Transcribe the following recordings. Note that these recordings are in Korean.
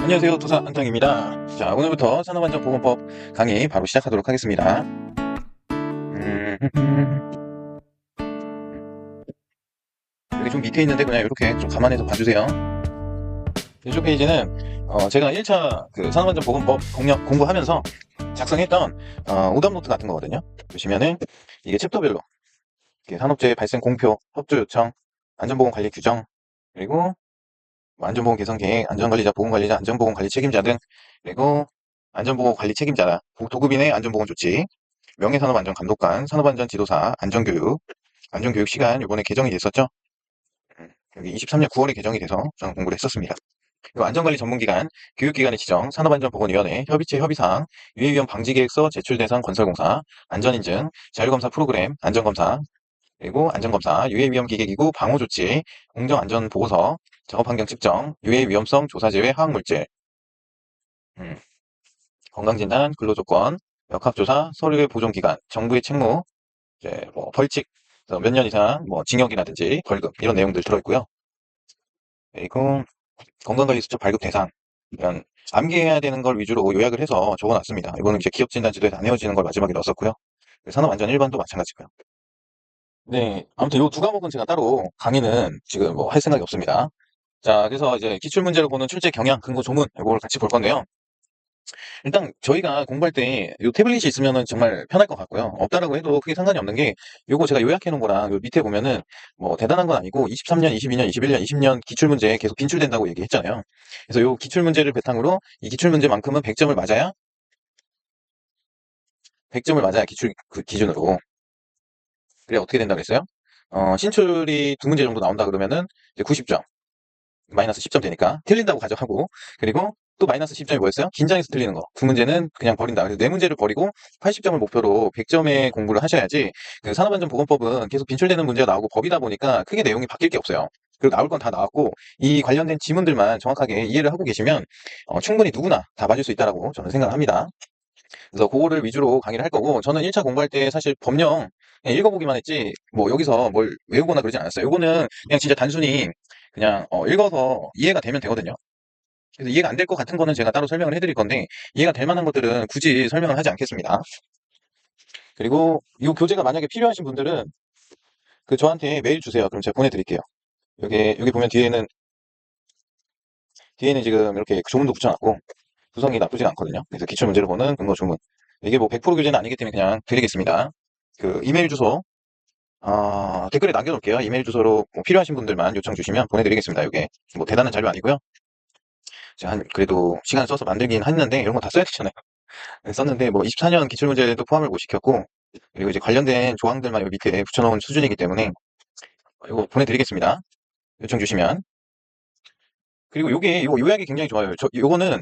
안녕하세요. 도사 한탕입니다. 자, 오늘부터 산업안전보건법 강의 바로 시작하도록 하겠습니다. 여기 좀 밑에 있는데 그냥 이렇게 좀 감안해서 봐주세요. 이쪽 페이지는 제가 1차 그 산업안전보건법 공부하면서 작성했던 오답노트 같은 거거든요. 보시면은 이게 챕터별로 산업재해 발생 공표, 협조 요청, 안전보건 관리 규정, 그리고 안전보건 개선 계획, 안전관리자, 보건관리자, 안전보건 관리 책임자 등, 그리고 안전보건 관리 책임자라 도급인의 안전보건 조치, 명예산업안전감독관, 산업안전지도사, 안전교육, 안전교육 시간 이번에 개정이 됐었죠. 여기 23년 9월에 개정이 돼서 저는 공부를 했었습니다. 그리고 안전관리 전문기관, 교육기관의 지정, 산업안전보건위원회, 협의체 협의사항, 유해위험 방지계획서 제출 대상 건설공사, 안전인증, 자율검사 프로그램, 안전검사, 그리고 안전검사, 유해위험기계기구 방호조치, 공정안전보고서, 작업환경 측정, 유해위험성 조사제외 화학물질, 건강진단, 근로조건, 역학조사, 서류의 보존기간, 정부의 책무, 이제 뭐 벌칙, 몇 년 이상 뭐 징역이라든지 벌금 이런 내용들 들어있고요. 그리고 건강관리수첩 발급 대상 이런 암기해야 되는 걸 위주로 요약을 해서 적어놨습니다. 이거는 이제 기업진단지도에서 안 외워지는 걸 마지막에 넣었었고요. 산업안전 1번도 마찬가지고요. 네, 아무튼 이 두 과목은 제가 따로 강의는 지금 뭐 할 생각이 없습니다. 자, 그래서 이제 기출문제로 보는 출제 경향, 근거 조문 이걸 같이 볼 건데요. 일단 저희가 공부할 때 이 태블릿이 있으면 정말 편할 것 같고요. 없다라고 해도 크게 상관이 없는 게 요거 제가 요약해 놓은 거랑 요 밑에 보면은 뭐 대단한 건 아니고 23년, 22년, 21년, 20년 기출문제 계속 빈출된다고 얘기했잖아요. 그래서 요 기출문제를 바탕으로 이 기출문제만큼은 100점을 맞아야 100점을 맞아야 기준으로. 그래 어떻게 된다고 그랬어요? 신출이 두 문제 정도 나온다 그러면은 이제 90점. 마이너스 10점 되니까 틀린다고 가정하고, 그리고 또 마이너스 10점이 뭐였어요? 긴장해서 틀리는 거. 두 문제는 그냥 버린다. 그래서 네 문제를 버리고 80점을 목표로 100점의 공부를 하셔야지. 그 산업안전보건법은 계속 빈출되는 문제가 나오고 법이다 보니까 크게 내용이 바뀔 게 없어요. 그리고 나올 건 다 나왔고 이 관련된 지문들만 정확하게 이해를 하고 계시면 충분히 누구나 다 맞을 수 있다라고 저는 생각을 합니다. 그래서 그거를 위주로 강의를 할 거고, 저는 1차 공부할 때 사실 법령 그냥 읽어보기만 했지 뭐 여기서 뭘 외우거나 그러지 않았어요. 요거는 그냥 진짜 단순히 그냥 읽어서 이해가 되면 되거든요. 그래서 이해가 안 될 것 같은 거는 제가 따로 설명을 해드릴 건데, 이해가 될 만한 것들은 굳이 설명을 하지 않겠습니다. 그리고 이 교재가 만약에 필요하신 분들은 그 저한테 메일 주세요. 그럼 제가 보내드릴게요. 여기 보면 뒤에는 지금 이렇게 조문도 붙여놨고 구성이 나쁘진 않거든요. 그래서 기출문제를 보는 근거 조문. 이게 뭐 100% 교재는 아니기 때문에 그냥 드리겠습니다. 그 이메일 주소 댓글에 남겨놓을게요. 이메일 주소로 뭐 필요하신 분들만 요청 주시면 보내드리겠습니다. 이게 뭐 대단한 자료 아니고요. 제가 그래도 시간을 써서 만들긴 했는데 이런 거 다 써야 되잖아요. 썼는데 뭐 24년 기출문제도 포함을 못 시켰고, 그리고 이제 관련된 조항들만 여기 밑에 붙여놓은 수준이기 때문에 이거 보내드리겠습니다. 요청 주시면. 그리고 이거 요약이 굉장히 좋아요. 요거는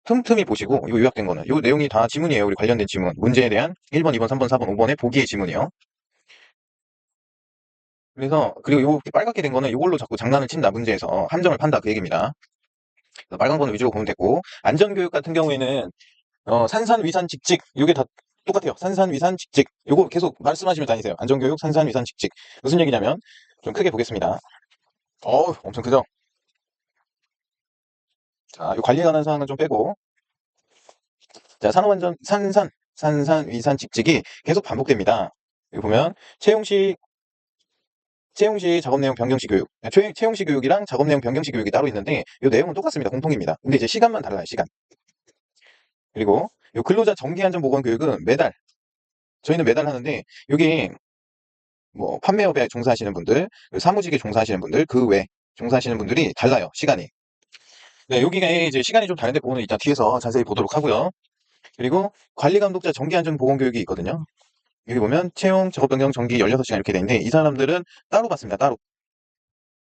틈틈이 보시고, 이거 요약된 거는 요 내용이 다 지문이에요. 우리 관련된 지문, 문제에 대한 1번, 2번, 3번, 4번, 5번의 보기의 지문이요. 그래서 그리고 요 빨갛게 된 거는 이걸로 자꾸 장난을 친다, 문제에서 함정을 판다 그 얘기입니다. 빨간 거는 위주로 보면 됐고, 안전교육 같은 경우에는 산산위산 직직 요게 다 똑같아요. 산산위산 직직 요거 계속 말씀하시면 다니세요. 안전교육 산산위산 직직 무슨 얘기냐면, 좀 크게 보겠습니다. 엄청 크죠? 자, 요 관리에 관한 사항은 좀 빼고, 자, 산업안전 산산위산 직직이 계속 반복됩니다. 여기 보면 채용시 작업 내용 변경시 교육, 채용시 교육이랑 작업 내용 변경시 교육이 따로 있는데 이 내용은 똑같습니다. 공통입니다. 근데 이제 시간만 달라요. 시간. 그리고 이 근로자 정기안전보건 교육은 매달, 저희는 매달 하는데 여기 뭐 판매업에 종사하시는 분들, 사무직에 종사하시는 분들, 그 외 종사하시는 분들이 달라요. 시간이. 네, 여기가 이제 시간이 좀 다른데 그거는 이따 뒤에서 자세히 보도록 하고요. 그리고 관리감독자 정기안전보건교육이 있거든요. 여기 보면 채용, 작업변경, 정기 16시간 이렇게 돼 있는데 이 사람들은 따로 받습니다. 따로.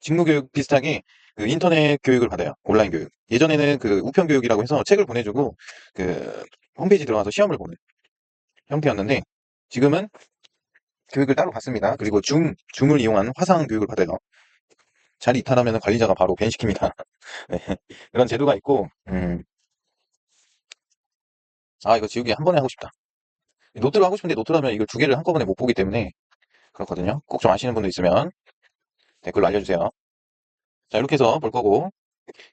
직무교육 비슷하게 그 인터넷 교육을 받아요. 온라인 교육. 예전에는 그 우편교육이라고 해서 책을 보내주고 그 홈페이지 들어가서 시험을 보는 형태였는데, 지금은 교육을 따로 받습니다. 그리고 줌을 이용한 화상 교육을 받아요. 잘 이탈하면 관리자가 바로 밴시킵니다. 네, 그런 제도가 있고, 이거 지우개 한 번에 하고 싶다. 노트로 하고 싶은데 노트로 하면 이걸 두 개를 한꺼번에 못 보기 때문에 그렇거든요. 꼭 좀 아시는 분도 있으면 댓글로 알려주세요. 자, 이렇게 해서 볼 거고,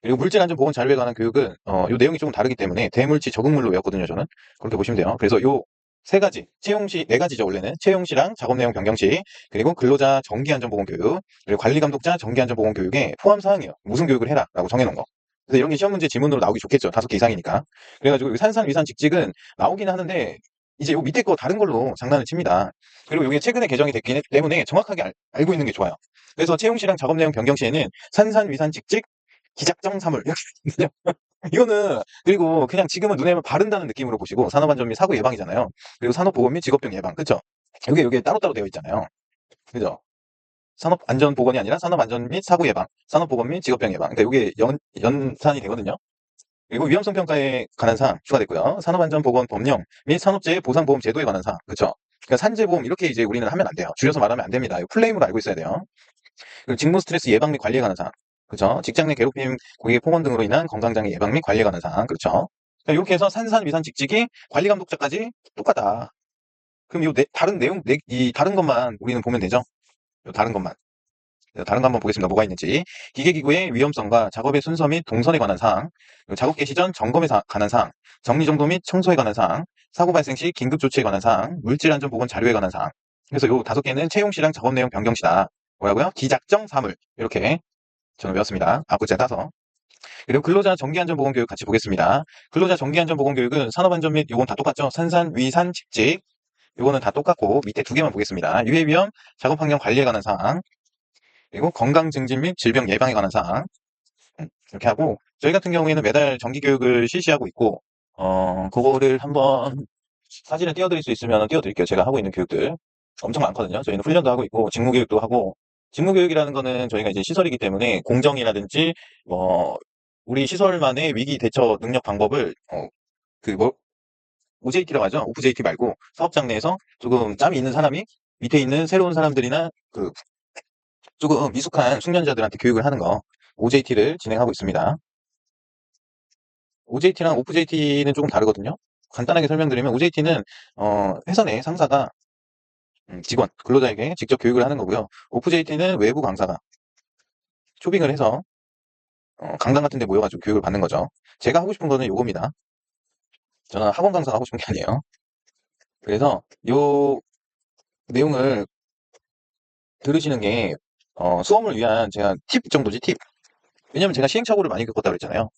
그리고 물질안전보건 자료에 관한 교육은 요 내용이 조금 다르기 때문에 대물치 적응물로 외웠거든요, 저는. 그렇게 보시면 돼요. 그래서 요 세 가지, 채용시 네 가지죠, 원래는. 채용시랑 작업 내용 변경시, 그리고 근로자 정기안전보건 교육, 그리고 관리감독자 정기안전보건 교육에 포함 사항이에요. 무슨 교육을 해라라고 정해놓은 거. 그래서 이런 게 시험 문제 지문으로 나오기 좋겠죠. 5개 이상이니까. 그래가지고 산산, 위산, 직직은 나오긴 하는데 이제 요 밑에 거 다른 걸로 장난을 칩니다. 그리고 이게 최근에 개정이 됐기 때문에 정확하게 알고 있는 게 좋아요. 그래서 채용시랑 작업 내용 변경 시에는 산산, 위산, 직직, 기작정 사물 이렇게 있거든요. 이거는 그리고 그냥 지금은 눈에 바른다는 느낌으로 보시고 산업안전 및 사고 예방이잖아요. 그리고 산업보건 및 직업병 예방, 그쵸? 여기 따로따로 되어 있잖아요. 그죠? 산업안전보건이 아니라 산업안전 및 사고 예방, 산업보건 및 직업병 예방. 그러니까 이게 연산이 되거든요. 그리고 위험성 평가에 관한 사항 추가됐고요. 산업안전보건 법령 및 산업재해 보상보험 제도에 관한 사항, 그쵸? 그러니까 산재보험 이렇게 이제 우리는 하면 안 돼요. 줄여서 말하면 안 됩니다. 이거 플레임으로 알고 있어야 돼요. 그리고 직무 스트레스 예방 및 관리에 관한 사항. 그렇죠? 직장 내 괴롭힘, 고객의 폭언 등으로 인한 건강장애 예방 및 관리에 관한 사항. 그렇죠? 이렇게 해서 산산, 위산, 직직이 관리 감독자까지 똑같다. 그럼 다른 내용, 이 다른 것만 우리는 보면 되죠? 요 다른 것만. 다른 거 한번 보겠습니다. 뭐가 있는지. 기계기구의 위험성과 작업의 순서 및 동선에 관한 사항, 그리고 작업 개시 전 점검에 관한 사항, 정리정돈 및 청소에 관한 사항, 사고 발생 시 긴급 조치에 관한 사항, 물질안전보건 자료에 관한 사항. 그래서 요 5개는 채용시랑 작업 내용 변경시다. 뭐라고요? 기작정 사물. 이렇게 저는 외웠습니다. 앞글자 따서. 그리고 근로자 정기안전보건교육 같이 보겠습니다. 근로자 정기안전보건교육은 산업안전 및 요건 다 똑같죠? 산산, 위산, 직직. 요거는 다 똑같고 밑에 2개만 보겠습니다. 유해위험, 작업환경 관리에 관한 사항, 그리고 건강 증진 및 질병 예방에 관한 사항. 이렇게 하고 저희 같은 경우에는 매달 정기교육을 실시하고 있고 그거를 한번 사진을 띄워드릴 수 있으면 띄워드릴게요. 제가 하고 있는 교육들 엄청 많거든요. 저희는 훈련도 하고 있고 직무교육도 하고, 직무교육이라는 거는 저희가 이제 시설이기 때문에 공정이라든지 뭐 우리 시설만의 위기 대처 능력 방법을 OJT라고 하죠. OJT 말고 사업장 내에서 조금 짬이 있는 사람이 밑에 있는 새로운 사람들이나 조금 미숙한 숙련자들한테 교육을 하는 거, OJT를 진행하고 있습니다. OJT랑 OFJT는 조금 다르거든요. 간단하게 설명드리면 OJT는 회사 내 상사가 직원, 근로자에게 직접 교육을 하는 거고요. OFJT는 외부 강사가 초빙을 해서 강당 같은 데 모여가지고 교육을 받는 거죠. 제가 하고 싶은 거는 요겁니다. 저는 학원 강사가 하고 싶은 게 아니에요. 그래서 요 내용을 들으시는 게 수험을 위한 제가 팁 정도지, 팁. 왜냐면 제가 시행착오를 많이 겪었다고 그랬잖아요.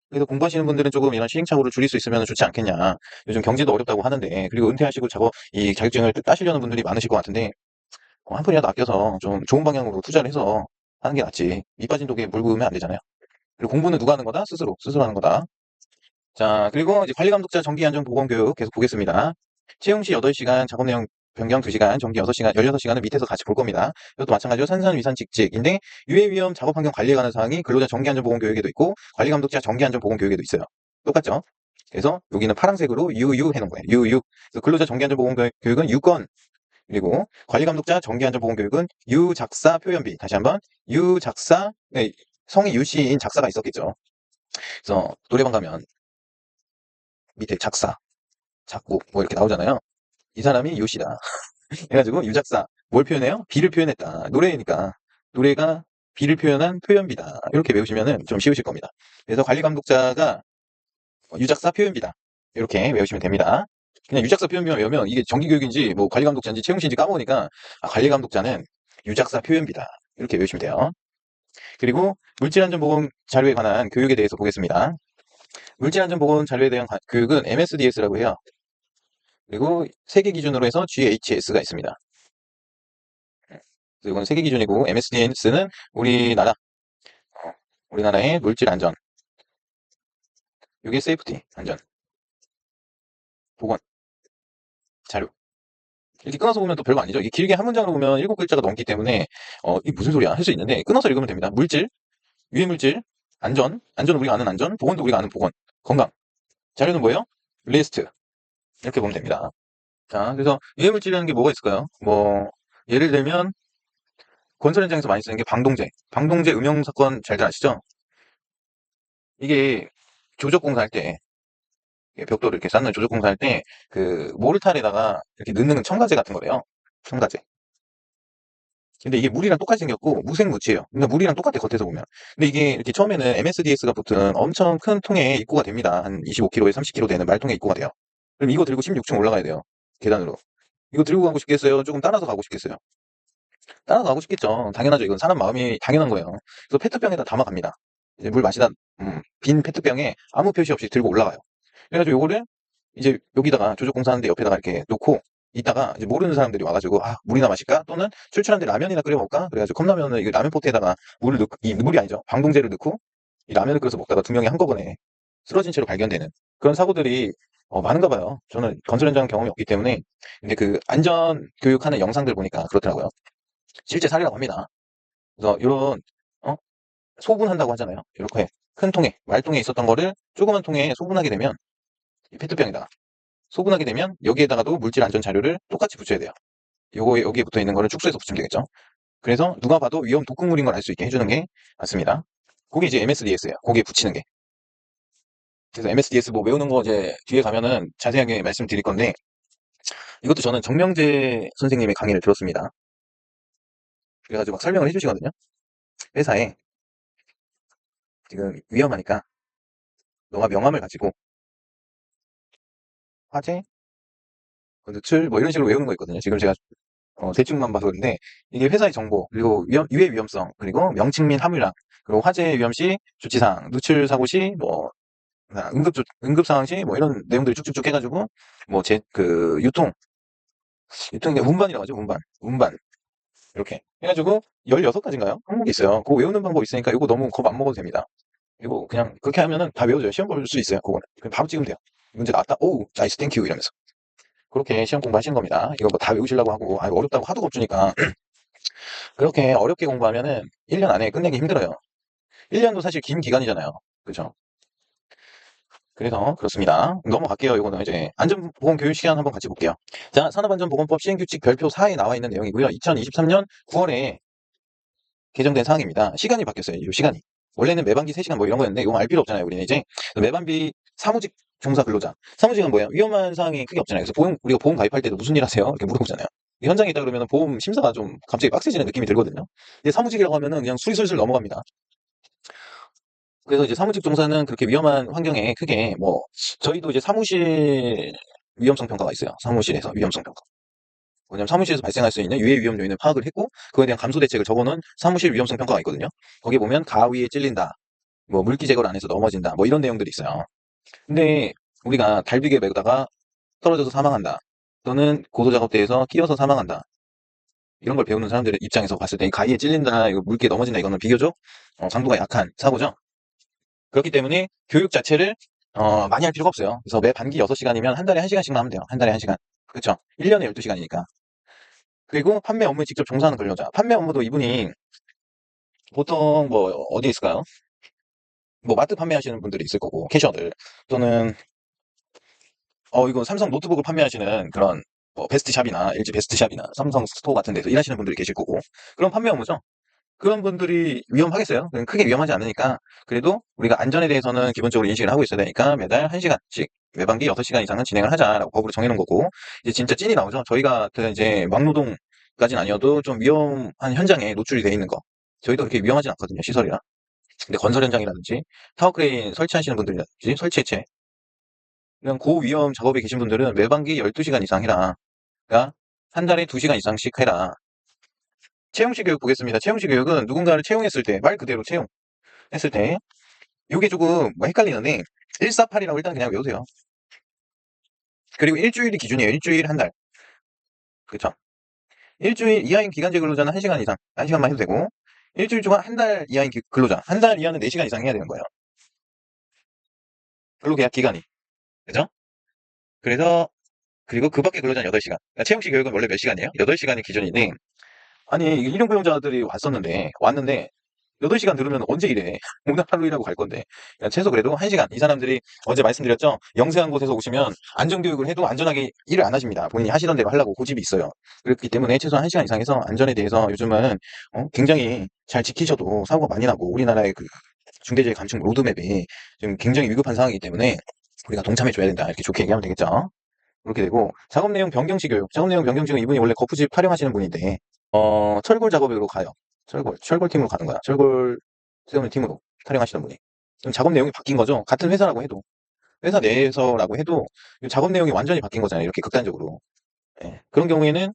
그래서 공부하시는 분들은 조금 이런 시행착오를 줄일 수 있으면 좋지 않겠냐. 요즘 경제도 어렵다고 하는데, 그리고 은퇴하시고 이 자격증을 따시려는 분들이 많으실 것 같은데, 한 푼이라도 아껴서 좀 좋은 방향으로 투자를 해서 하는 게 낫지. 밑 빠진 독에 물 부으면 안 되잖아요. 그리고 공부는 누가 하는 거다? 스스로 하는 거다. 자, 그리고 이제 관리감독자 정기안전보건교육 계속 보겠습니다. 채용 시 8시간, 작업 내용 변경 2시간, 정기 6시간, 16시간을 밑에서 같이 볼 겁니다. 이것도 마찬가지로 산산, 위산, 직직인데 유해위험 작업 환경 관리에 관한 사항이 근로자 정기안전보건교육에도 있고 관리감독자 정기안전보건교육에도 있어요. 똑같죠? 그래서 여기는 파란색으로 유유 해놓은 거예요. 유유. 그래서 근로자 정기안전보건교육은 유건, 그리고 관리감독자 정기안전보건교육은 유작사 표현비. 다시 한번 유작사, 네, 성이 유씨인 작사가 있었겠죠. 그래서 노래방 가면 밑에 작사, 작곡 뭐 이렇게 나오잖아요. 이 사람이 유씨다. 해가지고 유작사 뭘 표현해요? 비를 표현했다. 노래니까 노래가 비를 표현한 표현비다. 이렇게 외우시면은 좀 쉬우실 겁니다. 그래서 관리감독자가 유작사 표현비다. 이렇게 외우시면 됩니다. 그냥 유작사 표현비만 외우면 이게 정기교육인지 뭐 관리감독자인지 채용시인지 까먹으니까 관리감독자는 유작사 표현비다. 이렇게 외우시면 돼요. 그리고 물질안전보건 자료에 관한 교육에 대해서 보겠습니다. 물질안전보건 자료에 대한 교육은 MSDS라고 해요. 그리고 세계 기준으로 해서 GHS가 있습니다. 이건 세계 기준이고 MSDS는 우리나라의 물질 안전, 이게 세이프티 안전, 보건, 자료. 이렇게 끊어서 보면 또 별거 아니죠. 이게 길게 한 문장으로 보면 7글자가 넘기 때문에 이게 무슨 소리야 할 수 있는데 끊어서 읽으면 됩니다. 물질, 유해물질, 안전은 우리가 아는 안전, 보건도 우리가 아는 보건, 건강. 자료는 뭐예요? 리스트. 이렇게 보면 됩니다. 자, 그래서 유해물질이라는 게 뭐가 있을까요? 뭐 예를 들면 건설 현장에서 많이 쓰는 게 방동제 음용 사건 잘들 아시죠? 이게 조적공사 할 때, 벽돌을 이렇게 쌓는 조적공사 할 때 그 모르탈에다가 이렇게 넣는 첨가제 같은 거래요. 첨가제. 근데 이게 물이랑 똑같이 생겼고 무색무취예요. 그러니까 물이랑 똑같아 겉에서 보면. 근데 이게 이렇게 처음에는 MSDS가 붙은 엄청 큰 통에 입고가 됩니다. 한 25kg에 30kg 되는 말통에 입고가 돼요. 그럼 이거 들고 16층 올라가야 돼요. 계단으로. 이거 들고 가고 싶겠어요? 조금 따라서 가고 싶겠어요? 따라서 가고 싶겠죠. 당연하죠. 이건 사람 마음이 당연한 거예요. 그래서 페트병에다 담아갑니다. 이제 물 마시다 빈 페트병에 아무 표시 없이 들고 올라가요. 그래가지고 요거를 이제 여기다가 조적공사하는데 옆에다가 이렇게 놓고 있다가 이제 모르는 사람들이 와가지고 아 물이나 마실까? 또는 출출한데 라면이나 끓여 먹을까? 그래가지고 컵라면을 이 라면 포트에다가 물을 넣고 이 물이 아니죠. 방부제를 넣고 이 라면을 끓여서 먹다가 두 명이 한꺼번에 쓰러진 채로 발견되는 그런 사고들이 많은가 봐요. 저는 건설 현장 경험이 없기 때문에 근데 그 안전 교육하는 영상들 보니까 그렇더라고요. 실제 사례라고 합니다. 그래서 이런 어? 소분한다고 하잖아요. 이렇게 큰 통에 말통에 있었던 거를 조그만 통에 소분하게 되면 이 페트병에다가 소분하게 되면 여기에다가도 물질 안전 자료를 똑같이 붙여야 돼요. 요거 여기에 붙어 있는 거를 축소해서 붙이면 되겠죠. 그래서 누가 봐도 위험 독극물인 걸 알 수 있게 해주는 게 맞습니다. 그게 이제 MSDS예요. 거기에 붙이는 게. 그래서 MSDS 뭐 외우는 거 이제 뒤에 가면은 자세하게 말씀드릴 건데 이것도 저는 정명재 선생님의 강의를 들었습니다. 그래가지고 막 설명을 해주시거든요. 회사에 지금 위험하니까 너가 명함을 가지고 화재, 누출 뭐 이런 식으로 외우는 거 있거든요. 지금 제가 대충만 봐서 그런데 이게 회사의 정보 그리고 유해 위험성 그리고 명칭 및 함유량 그리고 화재 위험 시 조치사항, 누출 사고 시 뭐 응급 상황 시 뭐 이런 내용들이 쭉쭉쭉 해가지고 뭐 제 그 유통 운반이라고 하죠. 운반 이렇게 해가지고 16가지인가요? 항목이 있어요. 그거 외우는 방법 있으니까 이거 너무 겁 안 먹어도 됩니다. 이거 그냥 그렇게 하면은 다 외워져요. 시험 볼 수 있어요. 그거는 그냥 바로 찍으면 돼요. 문제 나왔다. 오우 나이스 땡큐 이러면서 그렇게 시험 공부하시는 겁니다. 이거 뭐 다 외우시려고 하고 아 어렵다고 하도 겁주니까 그렇게 어렵게 공부하면은 1년 안에 끝내기 힘들어요. 1년도 사실 긴 기간이잖아요. 그죠? 그래서 그렇습니다. 넘어갈게요. 이거는 이제 안전보건 교육 시간 한번 같이 볼게요. 자, 산업안전보건법 시행규칙 별표 4에 나와 있는 내용이고요. 2023년 9월에 개정된 사항입니다. 시간이 바뀌었어요. 이 시간이. 원래는 매반기 3시간 뭐 이런 거였는데 이건 알 필요 없잖아요. 우리는 이제 매반기 사무직 종사 근로자. 사무직은 뭐예요? 위험한 사항이 크게 없잖아요. 그래서 우리가 보험 가입할 때도 무슨 일 하세요? 이렇게 물어보잖아요. 현장에 있다 그러면 보험 심사가 좀 갑자기 빡세지는 느낌이 들거든요. 근데 사무직이라고 하면은 그냥 수리술술 넘어갑니다. 그래서 이제 사무직 종사는 그렇게 위험한 환경에 크게 뭐 저희도 이제 사무실 위험성 평가가 있어요. 사무실에서 위험성 평가. 왜냐면 사무실에서 발생할 수 있는 유해 위험 요인을 파악을 했고 그거에 대한 감소 대책을 적어놓은 사무실 위험성 평가가 있거든요. 거기에 보면 가위에 찔린다, 뭐 물기 제거를 안 해서 넘어진다, 뭐 이런 내용들이 있어요. 근데 우리가 달비게 메다가 떨어져서 사망한다, 또는 고도 작업대에서 끼어서 사망한다. 이런 걸 배우는 사람들의 입장에서 봤을 때 가위에 찔린다, 이거 물기에 넘어진다, 이거는 비교적 강도가 약한 사고죠. 그렇기 때문에 교육 자체를 많이 할 필요가 없어요. 그래서 매 반기 6시간이면 한 달에 1시간씩만 하면 돼요. 한 달에 1시간. 그렇죠? 1년에 12시간이니까. 그리고 판매 업무에 직접 종사하는 근로자. 판매 업무도 이분이 보통 뭐 어디에 있을까요? 뭐 마트 판매하시는 분들이 있을 거고 캐셔들 또는 이거 삼성 노트북을 판매하시는 그런 뭐 베스트샵이나 LG 베스트샵이나 삼성 스토어 같은 데서 일하시는 분들이 계실 거고 그런 판매 업무죠. 그런 분들이 위험하겠어요? 크게 위험하지 않으니까 그래도 우리가 안전에 대해서는 기본적으로 인식을 하고 있어야 되니까 매달 1시간씩 매반기 6시간 이상은 진행을 하자라고 법으로 정해놓은 거고 이제 진짜 찐이 나오죠. 저희 같은 이제 막노동까지는 아니어도 좀 위험한 현장에 노출이 돼 있는 거 저희도 그렇게 위험하진 않거든요. 시설이랑. 근데 건설 현장이라든지 타워크레인 설치하시는 분들이라든지 설치해체 이런 고위험 작업에 계신 분들은 매반기 12시간 이상 해라. 그러니까 한 달에 2시간 이상씩 해라. 채용식 교육 보겠습니다. 채용식 교육은 누군가를 채용했을 때, 말 그대로 채용했을 때, 요게 조금 뭐 헷갈리는데, 148이라고 일단 그냥 외우세요. 그리고 일주일이 기준이에요. 일주일, 한 달. 그쵸? 일주일 이하인 기간제 근로자는 1시간 이상, 1시간만 해도 되고, 일주일 동안 한 달 이하인 근로자, 한 달 이하는 4시간 이상 해야 되는 거예요. 근로계약 기간이. 그죠? 그래서, 그리고 그 밖에 근로자는 8시간. 그러니까 채용식 교육은 원래 몇 시간이에요? 8시간이 기준인데, 아니, 일용 고용자들이 왔는데, 8시간 들으면 언제 일해? 오늘 하루 일하고 갈 건데. 그러니까 최소 그래도 1시간. 이 사람들이 어제 말씀드렸죠? 영세한 곳에서 오시면 안전교육을 해도 안전하게 일을 안 하십니다. 본인이 하시던 대로 하려고 고집이 있어요. 그렇기 때문에 최소한 1시간 이상에서 안전에 대해서 요즘은 굉장히 잘 지키셔도 사고가 많이 나고 우리나라의 그 중대재해 감축 로드맵이 지금 굉장히 위급한 상황이기 때문에 우리가 동참해줘야 된다. 이렇게 좋게 얘기하면 되겠죠? 그렇게 되고 작업 내용 변경식 교육. 작업 내용 변경식은 이분이 원래 거푸집 촬영하시는 분인데 철골 작업으로 가요. 철골팀으로 가는 거야. 철골 세우는 팀으로 타령하시는 분이. 그럼 작업 내용이 바뀐 거죠. 같은 회사라고 해도. 회사 내에서라고 해도 이 작업 내용이 완전히 바뀐 거잖아요. 이렇게 극단적으로. 예. 그런 경우에는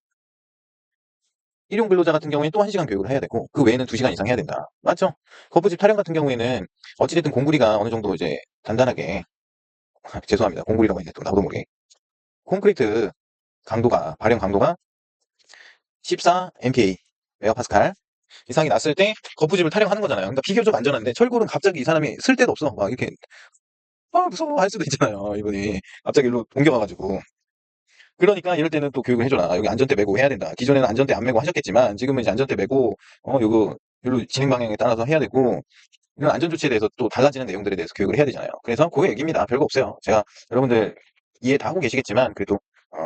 일용 근로자 같은 경우에는 또 1시간 교육을 해야 되고 그 외에는 2시간 이상 해야 된다. 맞죠? 거푸집 타령 같은 경우에는 어찌됐든 공구리가 어느 정도 이제 단단하게 죄송합니다. 공구리라고 했네 또 나도 모르게. 콘크리트 강도가 발열 강도가 14 MPa 메가파스칼 이상이 났을 때 거푸집을 타령하는 거잖아요. 그러니까 비교적 안전한데 철골은 갑자기 이 사람이 쓸 데도 없어. 막 이렇게 무서워 할 수도 있잖아요. 이분이 갑자기 일로 옮겨와가지고. 그러니까 이럴 때는 또 교육을 해줘라. 여기 안전대 메고 해야 된다. 기존에는 안전대 안 메고 하셨겠지만 지금은 이제 안전대 메고 요거 요로 진행 방향에 따라서 해야 되고 이런 안전 조치에 대해서 또 달라지는 내용들에 대해서 교육을 해야 되잖아요. 그래서 그 얘기입니다. 별거 없어요. 제가 여러분들 이해 다 하고 계시겠지만 그래도 어,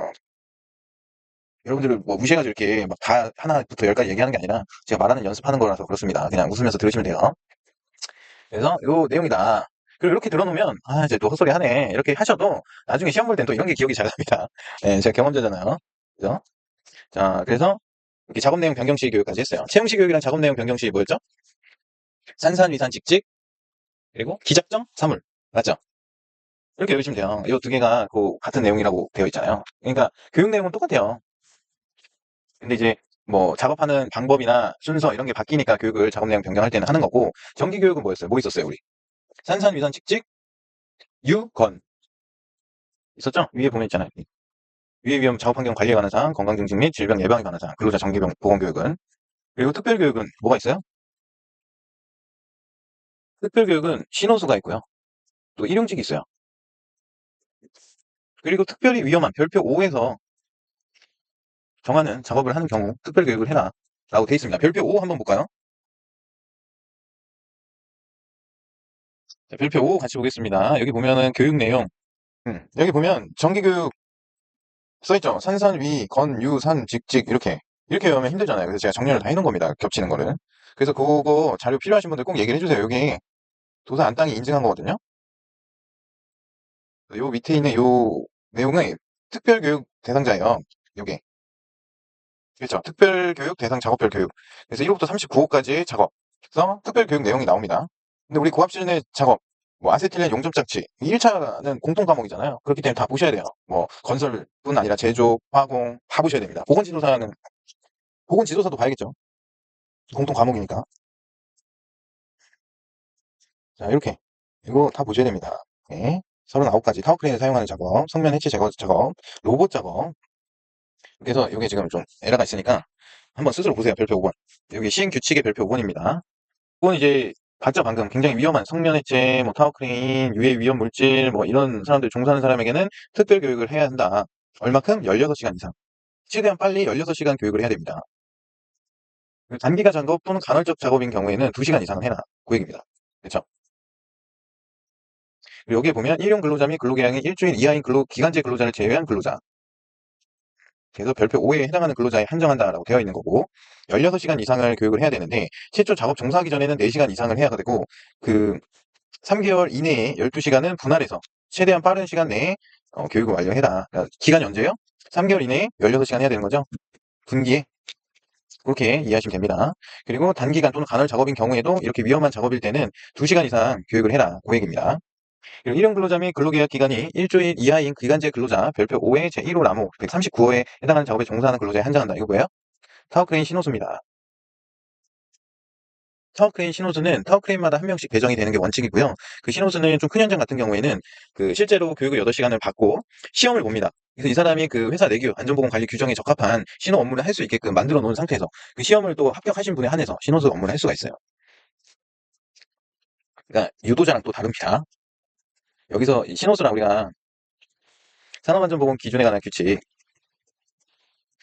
여러분들을 뭐 무시해가지고 이렇게 막 다 하나부터 열까지 얘기하는 게 아니라 제가 말하는 연습하는 거라서 그렇습니다. 그냥 웃으면서 들으시면 돼요. 그래서 요 내용이다. 그리고 이렇게 들어놓으면 이제 또 헛소리 하네 이렇게 하셔도 나중에 시험 볼 땐 또 이런 게 기억이 잘 납니다. 예, 제가 경험자잖아요. 그죠? 자, 그래서 이렇게 작업 내용 변경 시 교육까지 했어요. 채용 시 교육이랑 작업 내용 변경 시 뭐였죠? 산산위산 직직 그리고 기작정 사물 맞죠? 이렇게 외우시면 돼요. 이 두 개가 그 같은 내용이라고 되어 있잖아요. 그러니까 교육 내용은 똑같아요. 근데 이제 뭐 작업하는 방법이나 순서 이런 게 바뀌니까 교육을 작업 내용 변경할 때는 하는 거고 정기 교육은 뭐였어요? 뭐 있었어요 우리? 산산위산 직직 유건 있었죠? 위에 보면 있잖아요. 위해 위험 작업 환경 관리에 관한 사항, 건강 증진 및 질병 예방에 관한 사항, 근로자 정기 보건 교육은 그리고 특별 교육은 뭐가 있어요? 특별 교육은 신호수가 있고요. 또 일용직이 있어요. 그리고 특별히 위험한 별표 5에서 정하는 작업을 하는 경우 특별 교육을 해라 라고 되어 있습니다. 별표 5 한번 볼까요? 자, 별표 5 같이 보겠습니다. 여기 보면은 교육 내용 여기 보면 정기교육 써있죠. 산산, 위, 건, 유, 산, 직직 이렇게 외우면 힘들잖아요. 그래서 제가 정렬을 다 해놓은 겁니다. 겹치는 거를. 그래서 그거 자료 필요하신 분들 꼭 얘기를 해주세요. 여기 도서 안 땅이 인증한 거거든요. 요 밑에 있는 요 내용은 특별교육 대상자예요. 요게. 그렇죠. 특별교육 대상 작업별 교육. 그래서 1호부터 39호까지의 작업. 그래서 특별교육 내용이 나옵니다. 근데 우리 고압실내 작업, 뭐 아세틸렌 용접 장치, 1차는 공통 과목이잖아요. 그렇기 때문에 다 보셔야 돼요. 뭐 건설뿐 아니라 제조, 화공 다 보셔야 됩니다. 보건지도사도 봐야겠죠. 공통 과목이니까. 자, 이렇게. 이거 다 보셔야 됩니다. 네. 39가지 타워크레인을 사용하는 작업, 성면 해체 제거 작업, 로봇 작업. 그래서 이게 지금 좀 에러가 있으니까 한번 스스로 보세요. 별표 5번. 여기 시행 규칙의 별표 5번입니다. 이건 이제 봤죠 방금 굉장히 위험한 성면 해체, 뭐 타워크레인, 유해 위험 물질, 뭐 이런 사람들 종사하는 사람에게는 특별 교육을 해야 한다. 얼마큼? 16시간 이상. 최대한 빨리 16시간 교육을 해야 됩니다. 단기가 작업 또는 간헐적 작업인 경우에는 2시간 이상은 해라. 그 얘기입니다. 그렇죠? 그리고 여기에 보면 일용 근로자 및 근로계약이 일주일 이하인 기간제 근로자를 제외한 근로자. 그래서 별표 5에 해당하는 근로자에 한정한다라고 되어 있는 거고 16시간 이상을 교육을 해야 되는데 최초 작업 종사하기 전에는 4시간 이상을 해야 되고 그 3개월 이내에 12시간은 분할해서 최대한 빠른 시간 내에 교육을 완료해라. 그러니까 기간이 언제예요? 3개월 이내에 16시간 해야 되는 거죠. 분기에 그렇게 이해하시면 됩니다. 그리고 단기간 또는 간헐 작업인 경우에도 이렇게 위험한 작업일 때는 2시간 이상 교육을 해라. 그 얘기입니다. 그리고 일용 근로자 및 근로계약 기간이 일주일 이하인 기간제 근로자 별표 5의 제1호 나무 139호에 해당하는 작업에 종사하는 근로자에 한정한다. 이거 뭐예요? 타워크레인 신호수입니다. 타워크레인 신호수는 타워크레인마다 한 명씩 배정이 되는 게 원칙이고요. 그 신호수는 좀 큰 현장 같은 경우에는 그 실제로 교육을 8시간을 받고 시험을 봅니다. 그래서 이 사람이 그 회사 내규 안전보건 관리 규정에 적합한 신호 업무를 할 수 있게끔 만들어 놓은 상태에서 그 시험을 또 합격하신 분에 한해서 신호수 업무를 할 수가 있어요. 그러니까 유도자랑 또 다릅니다. 여기서 이 신호수랑 우리가 산업안전보건 기준에 관한 규칙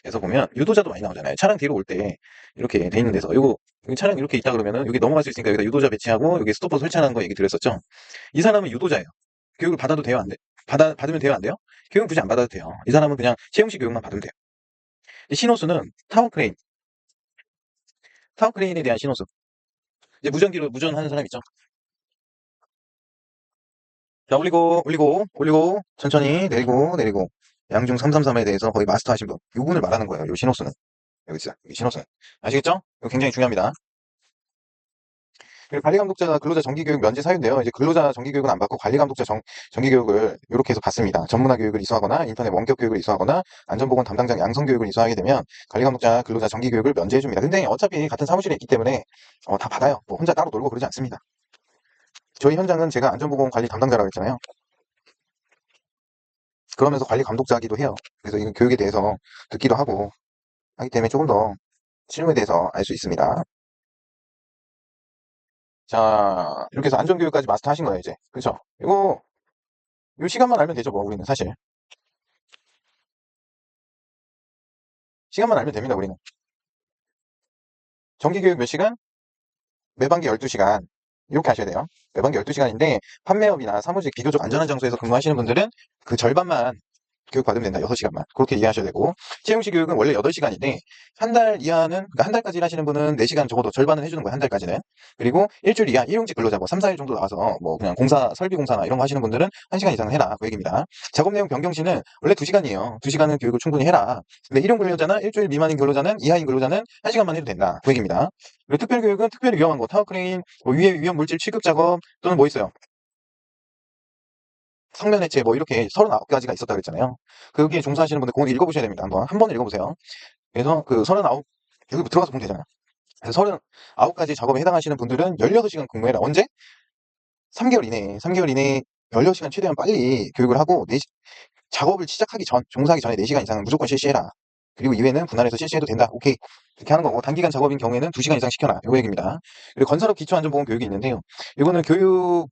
에서 보면 유도자도 많이 나오잖아요. 차량 뒤로 올 때 이렇게 돼 있는 데서 요거 여기 차량 이렇게 있다 그러면은 여기 넘어갈 수 있으니까 여기다 유도자 배치하고 여기 스토퍼 설치하는 거 얘기 드렸었죠. 이 사람은 유도자예요. 교육을 받아도 돼요, 안 돼? 받으면 돼요, 안 돼요? 교육 굳이 안 받아도 돼요. 이 사람은 그냥 채용식 교육만 받으면 돼요. 신호수는 타워크레인에 대한 신호수. 이제 무전기로 무전하는 사람 있죠. 자, 올리고, 천천히 내리고. 양중 333에 대해서 거의 마스터 하신 분. 요 분을 말하는 거예요, 요 신호수는. 여기 있어요. 여기 신호등. 아시겠죠? 이거 굉장히 중요합니다. 그리고 관리감독자가 근로자 정기교육 면제 사유인데요. 이제 근로자 정기교육은 안 받고 관리감독자 정기교육을 이렇게 해서 받습니다. 전문화 교육을 이수하거나 인터넷 원격 교육을 이수하거나 안전보건 담당자 양성 교육을 이수하게 되면 관리감독자 근로자 정기교육을 면제해줍니다. 근데 어차피 같은 사무실에 있기 때문에 다 받아요. 뭐 혼자 따로 놀고 그러지 않습니다. 저희 현장은 제가 안전보건 관리 담당자라고 했잖아요. 그러면서 관리 감독자이기도 해요. 그래서 이 교육에 대해서 듣기도 하고 하기 때문에 조금 더 실무에 대해서 알 수 있습니다. 자, 이렇게 해서 안전교육까지 마스터 하신 거예요, 이제. 그쵸? 이거, 이 시간만 알면 되죠, 뭐, 우리는 사실. 시간만 알면 됩니다, 우리는. 정기교육 몇 시간? 매반기 12시간. 이렇게 하셔야 돼요. 매반기 12시간인데, 판매업이나 사무직 비교적 안전한 장소에서 근무하시는 분들은 그 절반만 교육 받으면 된다. 6시간만. 그렇게 이해하셔야 되고. 채용시 교육은 원래 8시간인데, 한 달 이하는, 그러니까 한 달까지 하시는 분은 4시간 적어도 절반은 해주는 거예요. 한 달까지는. 그리고 일주일 이하, 일용직 근로자, 뭐 3, 4일 정도 나와서, 뭐 그냥 공사, 설비 공사나 이런 거 하시는 분들은 1시간 이상은 해라. 그 얘기입니다. 작업 내용 변경 시는 원래 2시간이에요. 2시간은 교육을 충분히 해라. 근데 일용 근로자나 일주일 미만인 근로자는, 이하인 근로자는 1시간만 해도 된다. 그 얘기입니다. 그리고 특별교육은 특별히 위험한 거, 타워크레인, 뭐 위험 물질 취급 작업, 또는 뭐 있어요. 성면 해체 뭐 이렇게 39가지가 있었다 그랬잖아요. 거기에 종사하시는 분들 그거 읽어보셔야 됩니다. 한 번 읽어보세요. 그래서 그 39, 여기 들어가서 보면 되잖아요. 그래서 39가지 작업에 해당하시는 분들은 16시간 근무해라. 언제? 3개월 이내에. 3개월 이내에 16시간 최대한 빨리 교육을 하고 작업을 시작하기 전, 종사하기 전에 4시간 이상은 무조건 실시해라. 그리고 이외에는 분할해서 실시해도 된다. 오케이. 이렇게 하는 거고, 단기간 작업인 경우에는 2시간 이상 시켜라. 요 얘기입니다. 그리고 건설업 기초안전보건 교육이 있는데요. 이거는 교육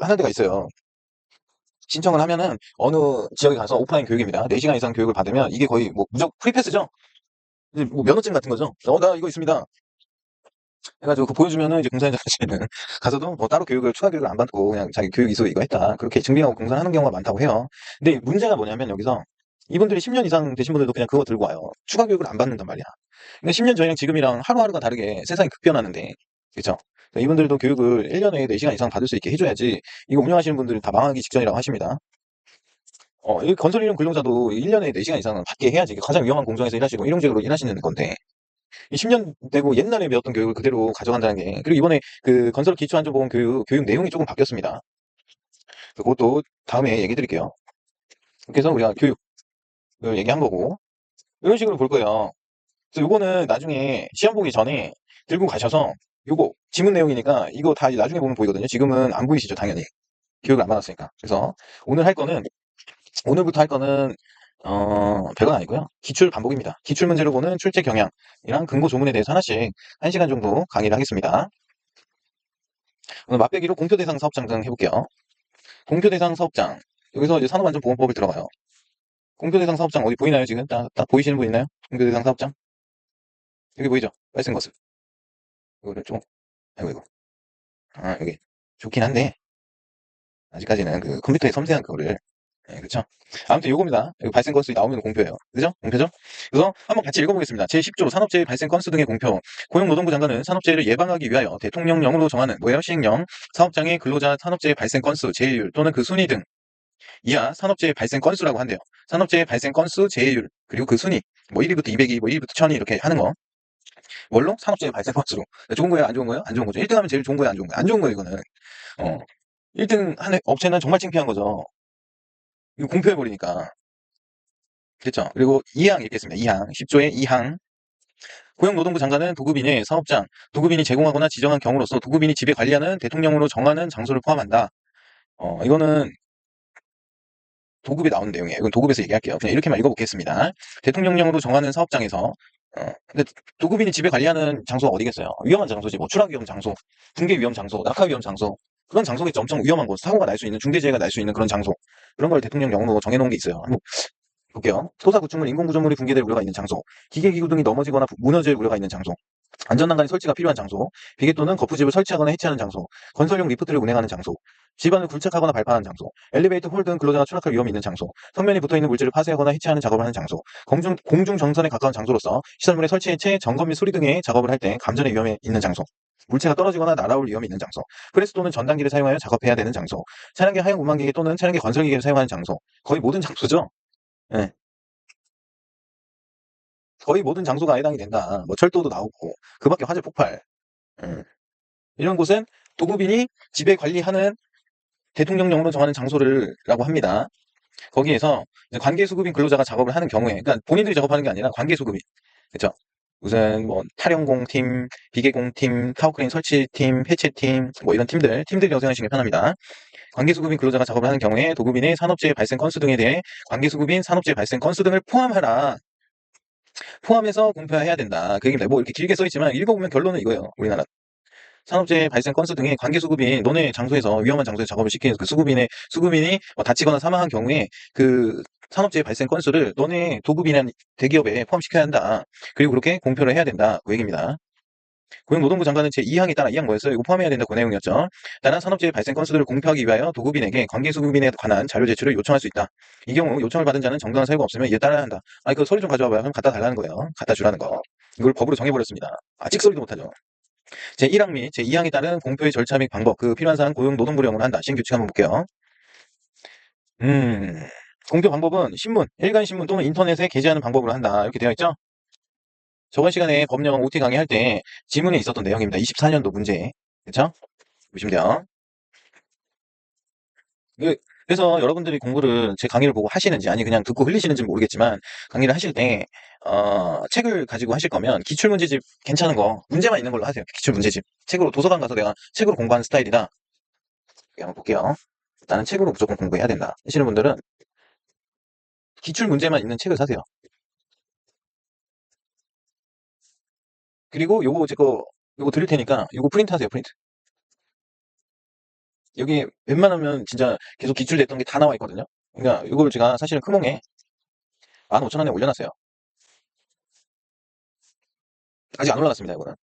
하는 데가 있어요. 신청을 하면은 어느 지역에 가서 오프라인 교육입니다. 4시간 이상 교육을 받으면 이게 거의 뭐 무조건 프리패스죠? 이제 뭐 면허증 같은 거죠. 나 이거 있습니다. 해가지고 그 보여주면은 이제 공사 현장에는 가서도 뭐 따로 추가 교육을 안 받고 그냥 자기 교육 이수 이거 했다. 그렇게 증빙하고 공사를 하는 경우가 많다고 해요. 근데 문제가 뭐냐면 여기서 이분들이 10년 이상 되신 분들도 그냥 그거 들고 와요. 추가 교육을 안 받는단 말이야. 근데 10년 전이랑 지금이랑 하루하루가 다르게 세상이 급변하는데, 그쵸? 이분들도 교육을 1년에 4시간 이상 받을 수 있게 해줘야지. 이거 운영하시는 분들은 다 망하기 직전이라고 하십니다. 이 건설 일용 근로자도 1년에 4시간 이상은 받게 해야지. 이게 가장 위험한 공정에서 일하시고 일용직으로 일하시는 건데, 10년 되고 옛날에 배웠던 교육을 그대로 가져간다는 게, 그리고 이번에 그 건설 기초안전보건 교육 내용이 조금 바뀌었습니다. 그것도 다음에 얘기 드릴게요. 그래서 우리가 교육을 얘기한 거고, 이런 식으로 볼 거예요. 그래서 요거는 나중에 시험 보기 전에 들고 가셔서, 요거 지문 내용이니까 이거 다 나중에 보면 보이거든요. 지금은 안 보이시죠, 당연히. 교육을 안 받았으니까. 그래서 오늘부터 할 거는 별건 아니고요. 기출 반복입니다. 기출 문제로 보는 출제 경향이랑 근거 조문에 대해서 하나씩 1시간 정도 강의를 하겠습니다. 오늘 맛배기로 공표 대상 사업장 등 해볼게요. 공표 대상 사업장. 여기서 이제 산업안전보건법을 들어가요. 공표 대상 사업장 어디 보이나요, 지금? 딱 보이시는 분 있나요? 공표 대상 사업장? 여기 보이죠? 빨간 것을. 이거를 좀, 아이고, 이거. 여기. 좋긴 한데, 아직까지는 그 컴퓨터의 섬세한 그거를, 네, 그렇죠. 아무튼 요겁니다. 여기 발생 건수 나오면 공표예요. 그죠? 공표죠? 그래서 한번 같이 읽어보겠습니다. 제10조 산업재해 발생 건수 등의 공표. 고용노동부 장관은 산업재해를 예방하기 위하여 대통령령으로 정하는 뭐예요? 시행령. 사업장의 근로자 산업재해 발생 건수, 제해율 또는 그 순위 등 이하 산업재해 발생 건수라고 한대요. 산업재해 발생 건수, 제해율, 그리고 그 순위. 뭐 1위부터 200위, 뭐 1위부터 1000위 이렇게 하는 거. 뭘로? 산업재해 발생 건수로. 좋은 거예요? 안 좋은 거예요? 안 좋은 거죠. 1등 하면 제일 좋은 거예요? 안 좋은 거예요? 안 좋은 거예요, 이거는. 1등 하는 업체는 정말 창피한 거죠. 이거 공표해버리니까. 그렇죠. 그리고 2항 읽겠습니다. 2항. 10조의 2항. 고용노동부 장관은 도급인의 사업장, 도급인이 제공하거나 지정한 경우로서 도급인이 지배 관리하는 대통령으로 정하는 장소를 포함한다. 이거는 도급에 나오는 내용이에요. 이건 도급에서 얘기할게요. 그냥 이렇게만 읽어보겠습니다. 대통령령으로 정하는 사업장에서 근데 도급인이 지배 관리하는 장소가 어디겠어요? 위험한 장소지. 뭐 추락 위험 장소, 붕괴 위험 장소, 낙하 위험 장소. 그런 장소겠죠. 엄청 위험한 곳, 사고가 날 수 있는, 중대재해가 날 수 있는 그런 장소. 그런 걸 대통령령으로 정해놓은 게 있어요. 한번 볼게요. 토사 구축물, 인공구조물이 붕괴될 우려가 있는 장소, 기계기구 등이 넘어지거나 무너질 우려가 있는 장소, 안전난간의 설치가 필요한 장소, 비계 또는 거푸집을 설치하거나 해체하는 장소, 건설용 리프트를 운행하는 장소, 집안을 굴착하거나 발파하는 장소, 엘리베이터 홀 등 근로자가 추락할 위험이 있는 장소, 성면이 붙어있는 물질을 파쇄하거나 해체하는 작업을 하는 장소, 공중 정선에 가까운 장소로서 시설물의 설치 해체, 점검 및 수리 등의 작업을 할 때 감전의 위험이 있는 장소, 물체가 떨어지거나 날아올 위험이 있는 장소, 프레스 또는 전단기를 사용하여 작업해야 되는 장소, 차량계 하용 운반기계 또는 차량계 건설기계를 사용하는 장소, 거의 모든 장소죠. 예. 거의 모든 장소가 해당이 된다. 뭐 철도도 나오고 그 밖에 화재 폭발. 이런 곳은 도급인이 지배 관리하는 대통령령으로 정하는 장소를라고 합니다. 거기에서 관계수급인 근로자가 작업을 하는 경우에, 그러니까 본인들이 작업하는 게 아니라 관계수급인, 그렇죠? 무슨 뭐 탈영공팀, 비계공팀, 타워크레인 설치팀, 해체팀, 뭐 이런 팀들이라고 생각하시는 게 편합니다. 관계수급인 근로자가 작업을 하는 경우에 도급인의 산업재해 발생 건수 등에 대해 관계수급인 산업재해 발생 건수 등을 포함해서 공표해야 된다. 그 얘기입니다. 뭐 이렇게 길게 써있지만 읽어보면 결론은 이거예요. 우리나라 산업재해 발생 건수 등이 관계수급인 너네 장소에서 위험한 장소에서 작업을 시키는 그 수급인이 뭐 다치거나 사망한 경우에 그 산업재해 발생 건수를 너네 도급인이라는 대기업에 포함시켜야 한다. 그리고 그렇게 공표를 해야 된다. 그 얘기입니다. 고용노동부 장관은 제2항에 따라 2항 뭐였어요? 이거 포함해야 된다. 그 내용이었죠. 따라 산업재해 발생 건수들을 공표하기 위하여 도급인에게 관계수급인에 관한 자료 제출을 요청할 수 있다. 이 경우 요청을 받은 자는 정당한 사유가 없으면 이에 따라야 한다. 아, 이거 서류 좀 가져와봐요. 그럼 갖다 달라는 거예요. 갖다 주라는 거. 이걸 법으로 정해버렸습니다. 아, 찍소리도 못하죠. 제1항 및 제2항에 따른 공표의 절차 및 방법, 그 필요한 사항 고용노동부령으로 한다. 신규칙 한번 볼게요. 공표 방법은 신문, 일간신문 또는 인터넷에 게재하는 방법으로 한다. 이렇게 되어 있죠? 저번 시간에 법령 OT 강의할 때 지문에 있었던 내용입니다. 24년도 문제. 그쵸? 보시면 돼요. 그래서 여러분들이 공부를 제 강의를 보고 하시는지 아니 그냥 듣고 흘리시는지 모르겠지만 강의를 하실 때 책을 가지고 하실 거면 기출문제집 괜찮은 거 문제만 있는 걸로 하세요. 기출문제집. 책으로 도서관 가서 내가 책으로 공부하는 스타일이다. 여기 한번 볼게요. 나는 책으로 무조건 공부해야 된다 하시는 분들은 기출 문제만 있는 책을 사세요. 그리고 요거 드릴 테니까 요거 프린트 하세요. 프린트. 여기 웬만하면 진짜 계속 기출됐던 게 다 나와 있거든요. 그러니까 이걸 제가 사실은 크몽에 15,000원에 올려놨어요. 아직 안 올라갔습니다. 이거는.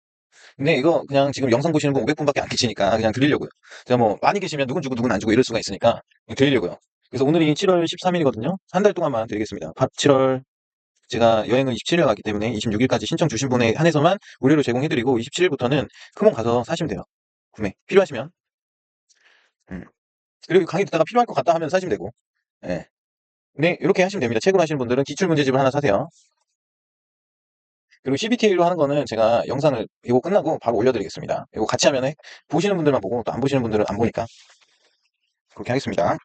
근데 이거 그냥 지금 영상 보시는 분 500분밖에 안 계시니까 그냥 드리려고요. 제가 뭐 많이 계시면 누군 주고 누군 안 주고 이럴 수가 있으니까 드리려고요. 그래서 오늘이 7월 13일이거든요. 한 달 동안만 드리겠습니다. 7월 제가 여행을 27일 가기 때문에 26일까지 신청 주신 분에 한해서만 무료로 제공해드리고 27일부터는 크몽 가서 사시면 돼요. 구매 필요하시면. 음. 그리고 강의 듣다가 필요할 것 같다 하면 사시면 되고. 예. 네, 이렇게 하시면 됩니다. 책으로 하시는 분들은 기출문제집을 하나 사세요. 그리고 CBT로 하는 거는 제가 영상을 이거 끝나고 바로 올려드리겠습니다. 이거 같이 하면 보시는 분들만 보고 또 안 보시는 분들은 안 보니까 그렇게 하겠습니다.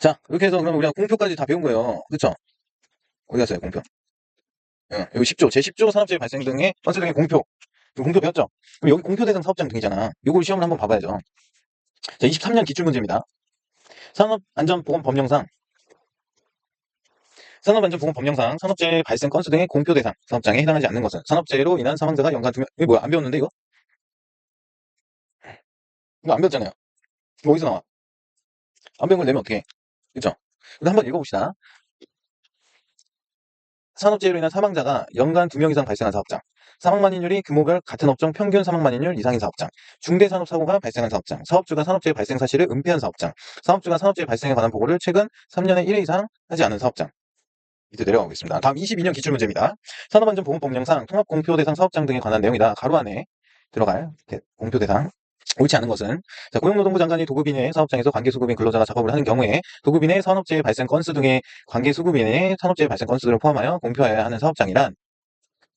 자, 이렇게 해서 그럼 우리가 공표까지 다 배운 거예요. 그쵸? 어디 갔어요, 공표? 응, 여기 10조, 제10조 산업재해 발생 등의 건수 등의 공표. 공표 배웠죠? 그럼 여기 공표 대상 사업장 등이잖아. 요걸 시험을 한번 봐봐야죠. 자, 23년 기출문제입니다. 산업안전보건법령상 산업안전보건법령상 산업재해 발생 건수 등의 공표 대상 사업장에 해당하지 않는 것은 산업재해로 인한 사망자가 연간 2명. 이거 뭐야? 안 배웠는데 이거? 이거 안 배웠잖아요. 이거 어디서 나와? 안 배운 걸 내면 어떡해? 그쵸? 근데 한번 읽어봅시다. 산업재해로 인한 사망자가 연간 2명 이상 발생한 사업장, 사망만인율이 규모별 같은 업종 평균 사망만인율 이상인 사업장, 중대산업사고가 발생한 사업장, 사업주가 산업재해 발생 사실을 은폐한 사업장, 사업주가 산업재해 발생에 관한 보고를 최근 3년에 1회 이상 하지 않은 사업장. 밑에 내려가보겠습니다. 다음 22년 기출문제입니다. 산업안전보건법령상 통합공표대상 사업장 등에 관한 내용이다. 가로 안에 들어갈 공표대상. 옳지 않은 것은 고용노동부 장관이 도급인의 사업장에서 관계수급인 근로자가 작업을 하는 경우에 도급인의 산업재해 발생 건수 등의 관계수급인의 산업재해 발생 건수를 포함하여 공표해야 하는 사업장이란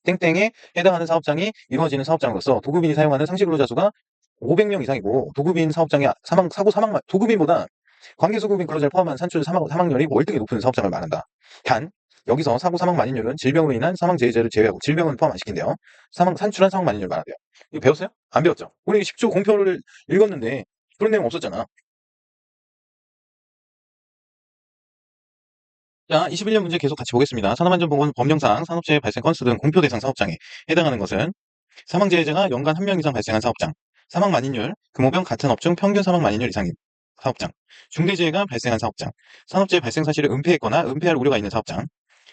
땡땡에 해당하는 사업장이 이루어지는 사업장으로서 도급인이 사용하는 상시근로자 수가 500명 이상이고 도급인 사업장의 도급인보다 관계수급인 근로자를 포함한 산출 사망률이 월등히 높은 사업장을 말한다. 단 여기서 사고 사망 만인율은 질병으로 인한 사망 재해제를 제외하고 질병은 포함 안 시킨대요. 산출한 사망 만인율 말한대요. 이거 배웠어요? 안 배웠죠? 우리 10조 공표를 읽었는데 그런 내용 없었잖아. 자, 21년 문제 계속 같이 보겠습니다. 산업안전보건 법령상 산업재해 발생 건수 등 공표 대상 사업장에 해당하는 것은 사망재해자가 연간 1명 이상 발생한 사업장, 사망 만인율, 금호병 같은 업종 평균 사망 만인율 이상인 사업장, 중대재해가 발생한 사업장, 산업재해 발생 사실을 은폐했거나 은폐할 우려가 있는 사업장,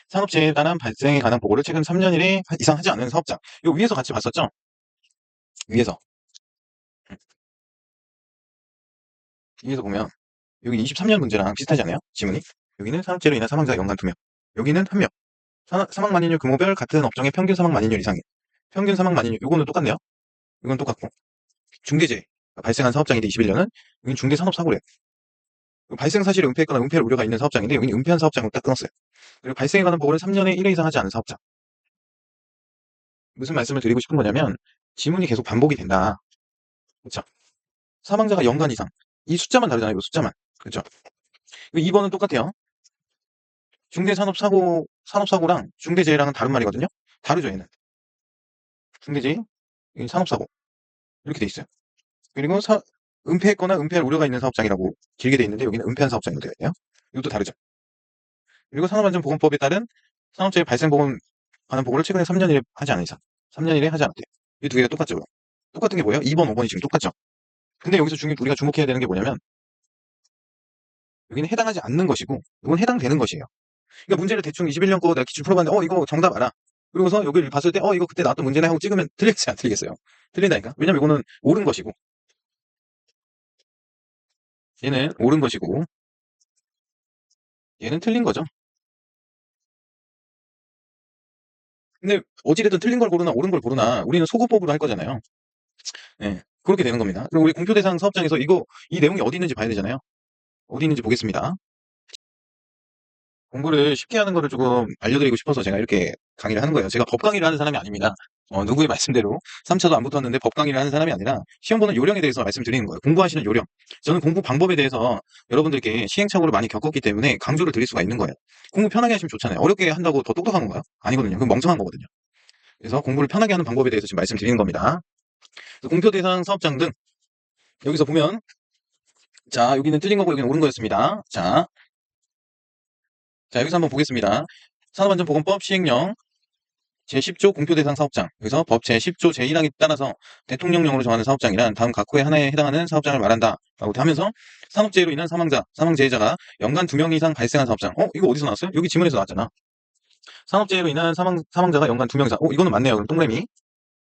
산업재해에 관한 발생에 관한 보고를 최근 3년 이상 하지 않은 사업장. 이거 위에서 같이 봤었죠? 위에서. 위에서 보면 여기 23년 문제랑 비슷하지 않아요? 지문이? 여기는 산업재해로 인한 사망자가 연간 2명. 여기는 1명. 사망 만인율 금호별 같은 업종의 평균 사망 만인율 이상인. 평균 사망 만인율 요거는 똑같네요. 이건 똑같고. 중대재해 발생한 사업장인데 21년은 여기는 중대산업사고래. 발생 사실을 은폐했거나 은폐할 우려가 있는 사업장인데 여기는 은폐한 사업장으로 딱 끊었어요. 그리고 발생에 관한 보고를 3년에 1회 이상 하지 않은 사업장. 무슨 말씀을 드리고 싶은 거냐면 지문이 계속 반복이 된다. 그쵸? 사망자가 연간 이상. 이 숫자만 다르잖아요. 이 숫자만. 그죠? 2번은 똑같아요. 산업사고랑 중대재해랑은 다른 말이거든요. 다르죠, 얘는. 중대재해, 산업사고. 이렇게 돼 있어요. 그리고 은폐했거나 은폐할 우려가 있는 사업장이라고 길게 돼 있는데 여기는 은폐한 사업장으로 되어 있네요. 이것도 다르죠. 그리고 산업안전보건법에 따른 산업재해 발생보건 관한 보고를 최근에 3년 이내 하지 않은 이상. 3년 이내 하지 않았대요. 이 두 개가 똑같죠. 똑같은 게 뭐예요? 2번, 5번이 지금 똑같죠. 근데 여기서 우리가 주목해야 되는 게 뭐냐면 여기는 해당하지 않는 것이고 이건 해당되는 것이에요. 그러니까 문제를 대충 21년 거 내가 기출 풀어봤는데 이거 정답 알아. 그러고서 여기를 봤을 때 이거 그때 나왔던 문제네 하고 찍으면 틀리겠어요? 안 틀리겠어요? 틀린다니까. 왜냐면 이거는 옳은 것이고 얘는 옳은 것이고 얘는 틀린 거죠. 근데 어찌됐든 틀린 걸 고르나 옳은 걸 고르나 우리는 소거법으로 할 거잖아요. 네, 그렇게 되는 겁니다. 그리고 우리 공표 대상 사업장에서 이 내용이 어디 있는지 봐야 되잖아요. 어디 있는지 보겠습니다. 공부를 쉽게 하는 거를 조금 알려드리고 싶어서 제가 이렇게 강의를 하는 거예요. 제가 법 강의를 하는 사람이 아닙니다. 누구의 말씀대로 3차도 안 붙었는데 법 강의를 하는 사람이 아니라 시험 보는 요령에 대해서 말씀드리는 거예요. 공부하시는 요령. 저는 공부 방법에 대해서 여러분들께 시행착오를 많이 겪었기 때문에 강조를 드릴 수가 있는 거예요. 공부 편하게 하시면 좋잖아요. 어렵게 한다고 더 똑똑한 건가요? 아니거든요. 그건 멍청한 거거든요. 그래서 공부를 편하게 하는 방법에 대해서 지금 말씀드리는 겁니다. 공표 대상 사업장 등 여기서 보면 자 여기는 틀린 거고 여기는 옳은 거였습니다. 자 여기서 한번 보겠습니다. 산업안전보건법 시행령 제10조 공표 대상 사업장. 여기서 법 제10조 제1항에 따라서 대통령령으로 정하는 사업장이란 다음 각호의 하나에 해당하는 사업장을 말한다. 라고 하면서 산업재해로 인한 사망재해자가 연간 2명 이상 발생한 사업장. 이거 어디서 나왔어요? 여기 지문에서 나왔잖아. 산업재해로 인한 사망자가 연간 2명 이상. 이거는 맞네요. 그럼 동그라미.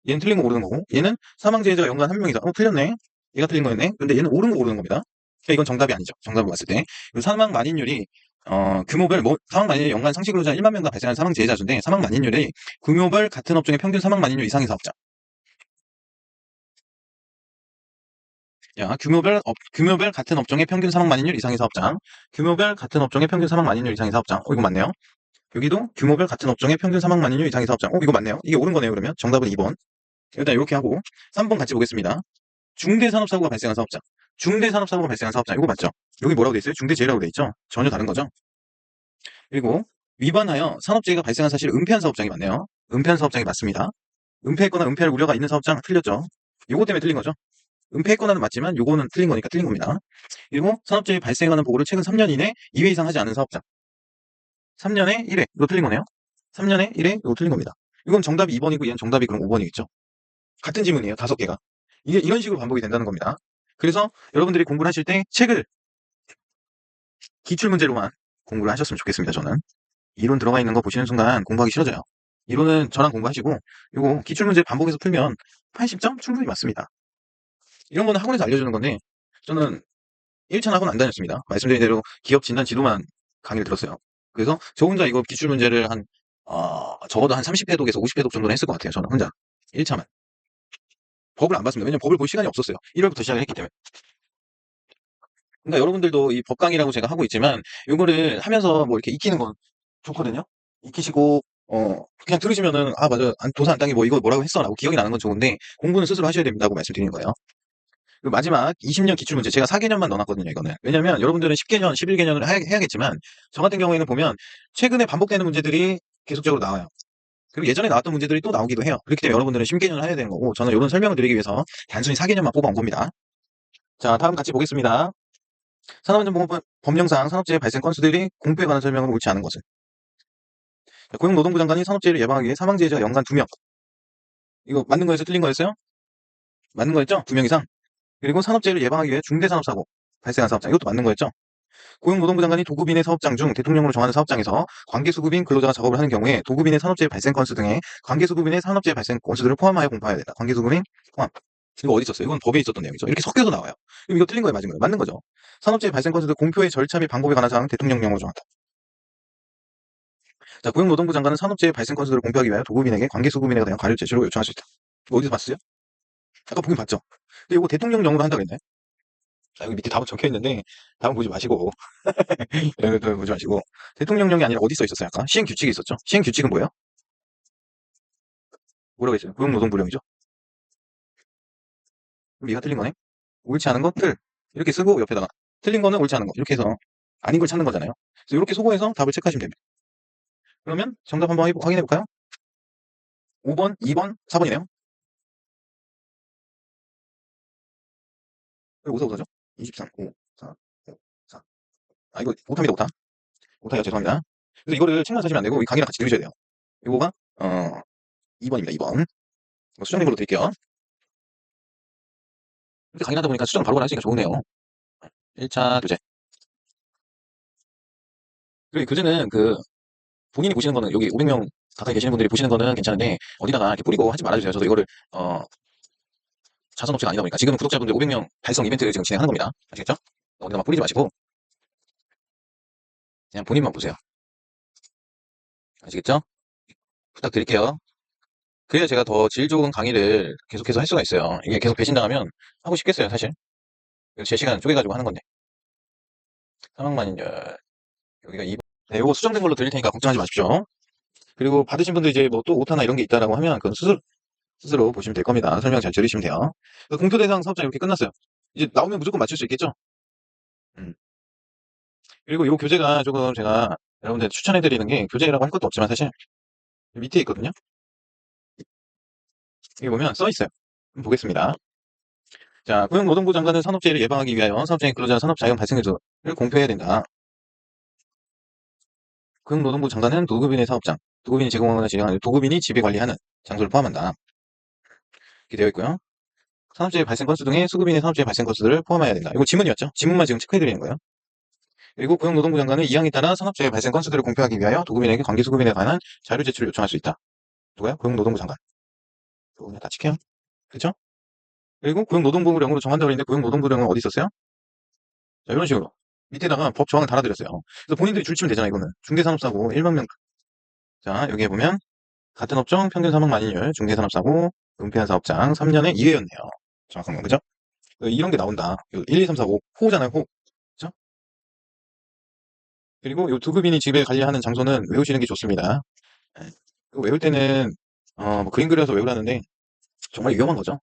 얘는 틀린 거 고르는 거고. 얘는 사망재해자가 연간 1명 이상. 틀렸네. 얘가 틀린 거였네. 근데 얘는 옳은 거 고르는 겁니다. 그러니까 이건 정답이 아니죠. 정답을 봤을 때. 사망 만인율이 규모별 사망 만인율 연간 상시 근로자 1만 명당 발생하는 사망 재해자 수인데 사망 만인율이 규모별 같은 업종의 평균 사망 만인율 이상의 사업장. 야, 규모별 같은 업종의 평균 사망 만인율 이상의 사업장. 규모별 같은 업종의 평균 사망 만인율 이상의 사업장. 이거 맞네요. 여기도 규모별 같은 업종의 평균 사망 만인율 이상의 사업장. 이거 맞네요. 이게 옳은 거네요. 그러면 정답은 2번. 일단 이렇게 하고 3번 같이 보겠습니다. 중대산업사고가 발생한 사업장. 중대산업사고가 발생한 사업장. 이거 맞죠? 여기 뭐라고 돼 있어요? 중대재해라고 돼 있죠? 전혀 다른 거죠? 그리고 위반하여 산업재해가 발생한 사실을 은폐한 사업장이 맞네요. 은폐한 사업장이 맞습니다. 은폐했거나 은폐할 우려가 있는 사업장 틀렸죠? 요거 때문에 틀린 거죠? 은폐했거나는 맞지만 요거는 틀린 거니까 틀린 겁니다. 그리고 산업재해 발생하는 보고를 최근 3년 이내 2회 이상 하지 않은 사업장. 3년에 1회. 이거 틀린 거네요. 3년에 1회. 이거 틀린 겁니다. 이건 정답이 2번이고 얘는 정답이 그럼 5번이겠죠? 같은 지문이에요. 5개가. 이게 이런 식으로 반복이 된다는 겁니다. 그래서 여러분들이 공부를 하실 때 책을 기출문제로만 공부를 하셨으면 좋겠습니다. 저는. 이론 들어가 있는 거 보시는 순간 공부하기 싫어져요. 이론은 저랑 공부하시고 이거 기출문제 반복해서 풀면 80점 충분히 맞습니다. 이런 거는 학원에서 알려주는 건데 저는 1차 학원 안 다녔습니다. 말씀드린 대로 기업 진단 지도만 강의를 들었어요. 그래서 저 혼자 이거 기출문제를 적어도 한 30회독에서 50회독 정도는 했을 것 같아요. 저는 혼자. 1차만. 법을 안 봤습니다. 왜냐면 법을 볼 시간이 없었어요. 1월부터 시작을 했기 때문에. 그러니까 여러분들도 이 법강의라고 제가 하고 있지만 이거를 하면서 뭐 이렇게 익히는 건 좋거든요. 익히시고 그냥 들으시면은 맞아 도서 안 따기 뭐 이거 뭐라고 했어 라고 기억이 나는 건 좋은데 공부는 스스로 하셔야 된다고 말씀드리는 거예요. 그리고 마지막 20년 기출문제 제가 4개년만 넣어놨거든요. 이거는 왜냐면 여러분들은 10개년 11개년을 해야겠지만 저 같은 경우에는 보면 최근에 반복되는 문제들이 계속적으로 나와요. 그리고 예전에 나왔던 문제들이 또 나오기도 해요. 그렇기 때문에 여러분들은 10개년을 해야 되는 거고 저는 이런 설명을 드리기 위해서 단순히 4개년만 뽑아온 겁니다. 자 다음 같이 보겠습니다. 산업안전보건법 법령상 산업재해 발생 건수들이 공표에 관한 설명으로 옳지 않은 것은 고용노동부 장관이 산업재해를 예방하기 위해 사망재해자가 연간 2명. 이거 맞는 거였어요? 틀린 거였어요? 맞는 거였죠? 2명 이상. 그리고 산업재해를 예방하기 위해 중대산업사고 발생한 사업장. 이것도 맞는 거였죠? 고용노동부 장관이 도급인의 사업장 중 대통령으로 정하는 사업장에서 관계수급인 근로자가 작업을 하는 경우에 도급인의 산업재해 발생 건수 등의 관계수급인의 산업재해 발생 건수들을 포함하여 공표해야 된다. 관계수급인 포함. 이거 어디 있었어요? 이건 법에 있었던 내용이죠. 이렇게 섞여서 나와요. 그럼 이거 틀린 거예요? 맞은 거예요? 맞는 거죠. 산업재해 발생 건수들 공표의 절차 및 방법에 관한 사항 대통령령으로 정한다. 자, 고용노동부 장관은 산업재해 발생 건수들을 공표하기 위하여 도급인에게 관계수급인에 대한 가료 제출을 요청할 수 있다. 이거 어디서 봤어요? 아까 보긴 봤죠? 근데 이거 대통령령으로 한다고 했나요? 자, 여기 밑에 답은 적혀 있는데 답은 보지 마시고 여기 보지 마시고 대통령령이 아니라 어디 써 있었어요? 아까 시행규칙이 있었죠? 시행규칙은 뭐예요? 뭐라고 했어요? 고용노동부령이죠? 그럼 얘가 틀린 거네? 옳지 않은 거 틀. 이렇게 쓰고 옆에다가 틀린 거는 옳지 않은 거. 이렇게 해서 아닌 걸 찾는 거잖아요. 그래서 이렇게 소거해서 답을 체크하시면 됩니다. 그러면 정답 한번 확인해 볼까요? 5번, 2번, 4번이네요. 왜 5, 4, 5사죠? 23, 5, 4, 5, 4. 아, 이거 오타입니다, 오타. 오타예요. 죄송합니다. 그래서 이거를 책만 사시면 안 되고, 이 강의랑 같이 들으셔야 돼요. 이거가, 2번입니다, 2번. 수정된 걸로 드릴게요. 이렇게 강의를 하다 보니까 수정을 바로바로 할 수 있으니까 좋으네요. 1차 교재. 그리고 교재는 본인이 보시는 거는 여기 500명 가까이 계시는 분들이 보시는 거는 괜찮은데, 어디다가 이렇게 뿌리고 하지 말아주세요. 저도 이거를, 자선업체가 아니다 보니까 지금은 구독자분들 500명 달성 이벤트를 지금 진행하는 겁니다. 아시겠죠? 어디다 막 뿌리지 마시고, 그냥 본인만 보세요. 아시겠죠? 부탁드릴게요. 그래야 제가 더 질 좋은 강의를 계속해서 할 수가 있어요. 이게 계속 배신당하면 하고 싶겠어요, 사실. 제 시간 쪼개가지고 하는 건데. 사망만인열. 여기가 2번. 네, 요거 수정된 걸로 드릴 테니까 걱정하지 마십시오. 그리고 받으신 분들 이제 뭐 또 오타나 이런 게 있다라고 하면 그건 스스로 보시면 될 겁니다. 설명 잘 들으시면 돼요. 공표 대상 사업장 이렇게 끝났어요. 이제 나오면 무조건 맞출 수 있겠죠? 음. 그리고 요 교재가 조금 제가 여러분들 추천해드리는 게 교재라고 할 것도 없지만 사실 밑에 있거든요. 여기 보면 써 있어요. 한번 보겠습니다. 자, 고용노동부 장관은 산업재해를 예방하기 위하여 사업장에 근로자 산업자연 발생률을 공표해야 된다. 고용노동부 장관은 도급인의 사업장, 도급인이 제공하거나 진행하는 도급인이 지배 관리하는 장소를 포함한다. 이렇게 되어 있고요. 산업재해 발생 건수 등의 수급인의 산업재해 발생 건수들을 포함해야 된다. 이거 지문이었죠? 지문만 지금 체크해드리는 거예요. 그리고 고용노동부 장관은 이 항에 따라 산업재해 발생 건수들을 공표하기 위하여 도급인에게 관계수급인에 관한 자료 제출을 요청할 수 있다. 누가요? 고용노동부 장관. 이거 그냥 다 지켜요. 그렇죠? 그리고 고용노동부령으로 정한다고 했는데 고용노동부령은 어디 있었어요? 자, 이런 식으로 밑에다가 법 조항을 달아드렸어요. 그래서 본인들이 줄치면 되잖아. 이거는 중대산업사고 1만 명. 자, 여기에 보면 같은 업종 평균 사망 만인율 중대산업사고 은폐한 사업장 3년에 2회였네요. 정확한 건 그죠? 이런 게 나온다. 1, 2, 3, 4, 5 호잖아요. 호. 그죠? 그리고 이 두급인이 집에 관리하는 장소는 외우시는 게 좋습니다. 예. 외울 때는 뭐 그림 그려서 외우라는데 정말 위험한 거죠.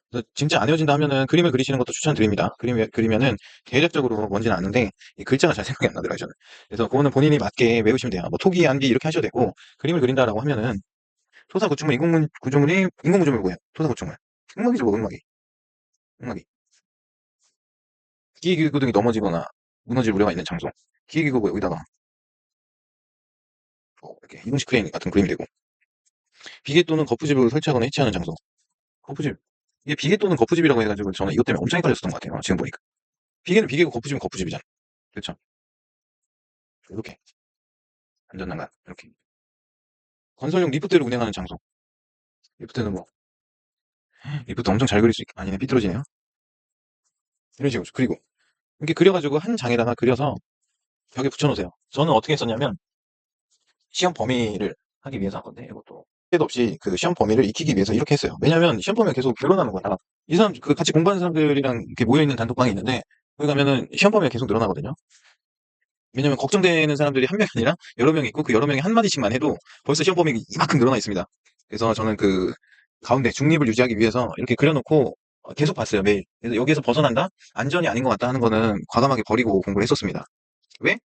그래서 진짜 안 외워진다 하면은 그림을 그리시는 것도 추천드립니다. 그림 그리면은 대략적으로 뭔지는 아는데 이 글자가 잘 생각이 안 나더라고요, 저는. 그래서 그거는 본인이 맞게 외우시면 돼요. 뭐 토기, 안기 이렇게 하셔도 되고 그림을 그린다라고 하면은 토사구축물, 인공구조물이 인공구조물 뭐예요? 토사구축물. 흑막이죠, 뭐 흑막이. 흑막이. 기기기구 등이 넘어지거나 무너질 우려가 있는 장소. 기기기구 뭐 여기다가 이렇게 이동식 크레인 같은 그림이 되고 비계 또는 거푸집을 설치하거나 해체하는 장소. 거푸집. 이게 비계 또는 거푸집이라고 해가지고 저는 이것 때문에 엄청 헷갈렸었던 것 같아요. 지금 보니까. 비계는 비계고 거푸집은 거푸집이잖아. 그렇죠? 이렇게 안전난간 이렇게 건설용 리프트를 운행하는 장소. 리프트는 뭐 리프트 엄청 잘 그릴 수 있... 아니네 삐뚤어지네요. 이런 식으로 그리고 이렇게 그려가지고 한 장에다가 그려서 벽에 붙여놓으세요. 저는 어떻게 했었냐면 시험 범위를 하기 위해서 한 건데 이것도 때도 없이 그 시험 범위를 익히기 위해서 이렇게 했어요. 왜냐면 시험 범위가 계속 늘어나는 거야. 이 사람 그 같이 공부하는 사람들이랑 이렇게 모여 있는 단톡방이 있는데 거기 가면은 시험 범위가 계속 늘어나거든요. 왜냐면 걱정되는 사람들이 한 명이 아니라 여러 명 있고 그 여러 명이 한 마디씩만 해도 벌써 시험 범위가 이만큼 늘어나 있습니다. 그래서 저는 그 가운데 중립을 유지하기 위해서 이렇게 그려놓고 계속 봤어요, 매일. 그래서 여기에서 벗어난다? 안전이 아닌 것 같다 하는 거는 과감하게 버리고 공부를 했었습니다. 왜?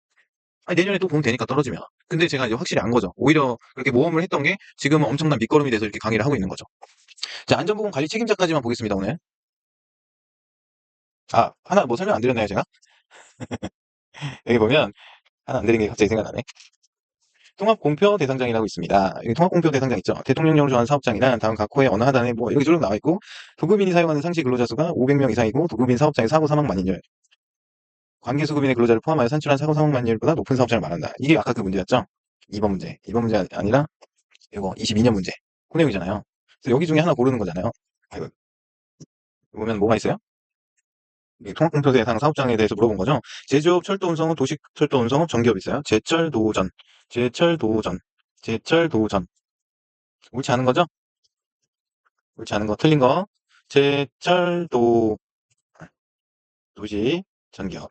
아니, 내년에 또 보면 되니까 떨어지면. 근데 제가 이제 확실히 안 거죠. 오히려 그렇게 모험을 했던 게 지금은 엄청난 밑거름이 돼서 이렇게 강의를 하고 있는 거죠. 자, 안전보건 관리 책임자까지만 보겠습니다, 오늘. 아, 하나 뭐 설명 안 드렸나요, 제가? 여기 보면 하나 안 드린 게 갑자기 생각나네. 통합공표 대상장이라고 있습니다. 여기 통합공표 대상장 있죠. 대통령령을 정한 사업장이란 다음 각 호의 어느 하단에 뭐 이렇게 쭉 나와 있고 도급인이 사용하는 상시 근로자 수가 500명 이상이고 도급인 사업장의 사고 사망 만인율 관계수급인의 근로자를 포함하여 산출한 사고 사망 만인율보다 높은 사업장을 말한다. 이게 아까 그 문제였죠? 2번 문제. 2번 문제 아니라 이거 22년 문제. 그 내용이잖아요. 그래서 여기 중에 하나 고르는 거잖아요. 아이고, 보면 뭐가 있어요? 이 통합공표 대상 사업장에 대해서 물어본 거죠. 제조업, 철도운송업, 도시철도운송업, 전기업 있어요. 제철도전, 제철도전, 제철도전. 옳지 않은 거죠? 옳지 않은 거, 틀린 거. 제철도, 도시, 전기업.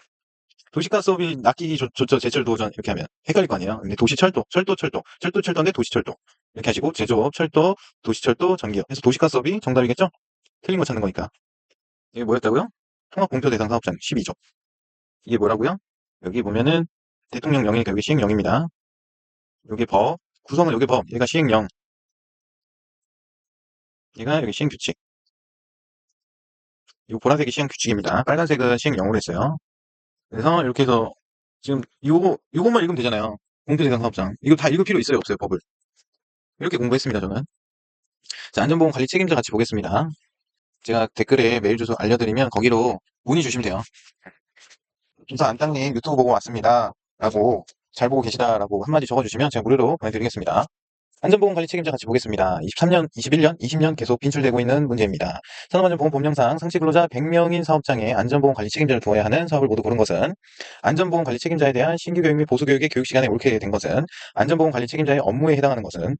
도시가스업이 낚이기 좋죠. 제철도전 이렇게 하면 헷갈릴 거 아니에요. 근데 도시철도, 철도인데 도시철도. 이렇게 하시고 제조업, 철도, 도시철도, 전기업 해서 도시가스업이 정답이겠죠? 틀린 거 찾는 거니까. 이게 뭐였다고요? 통합공표 대상 사업장 12조. 이게 뭐라고요? 여기 보면은 대통령령이니까 여기 시행령입니다. 여기 법, 구성은 여기 법, 얘가 시행령, 얘가 여기 시행규칙. 이 보라색이 시행규칙입니다. 빨간색은 시행령으로 했어요. 그래서 이렇게 해서 지금 요것만 읽으면 되잖아요. 공표 대상 사업장. 이거 다 읽을 필요 있어요, 없어요, 법을? 이렇게 공부했습니다, 저는. 자, 안전보건 관리 책임자 같이 보겠습니다. 제가 댓글에 메일 주소 알려드리면 거기로 문의 주시면 돼요. 김사 안땅님 유튜브 보고 왔습니다. 라고 잘 보고 계시다라고 한마디 적어주시면 제가 무료로 보내드리겠습니다. 안전보건관리 책임자 같이 보겠습니다. 23년, 21년, 20년 계속 빈출되고 있는 문제입니다. 산업안전보건법령상 상시근로자 100명인 사업장에 안전보건관리 책임자를 두어야 하는 사업을 모두 고른 것은 안전보건관리 책임자에 대한 신규 교육 및 보수 교육의 교육 시간에 옳게 된 것은 안전보건관리 책임자의 업무에 해당하는 것은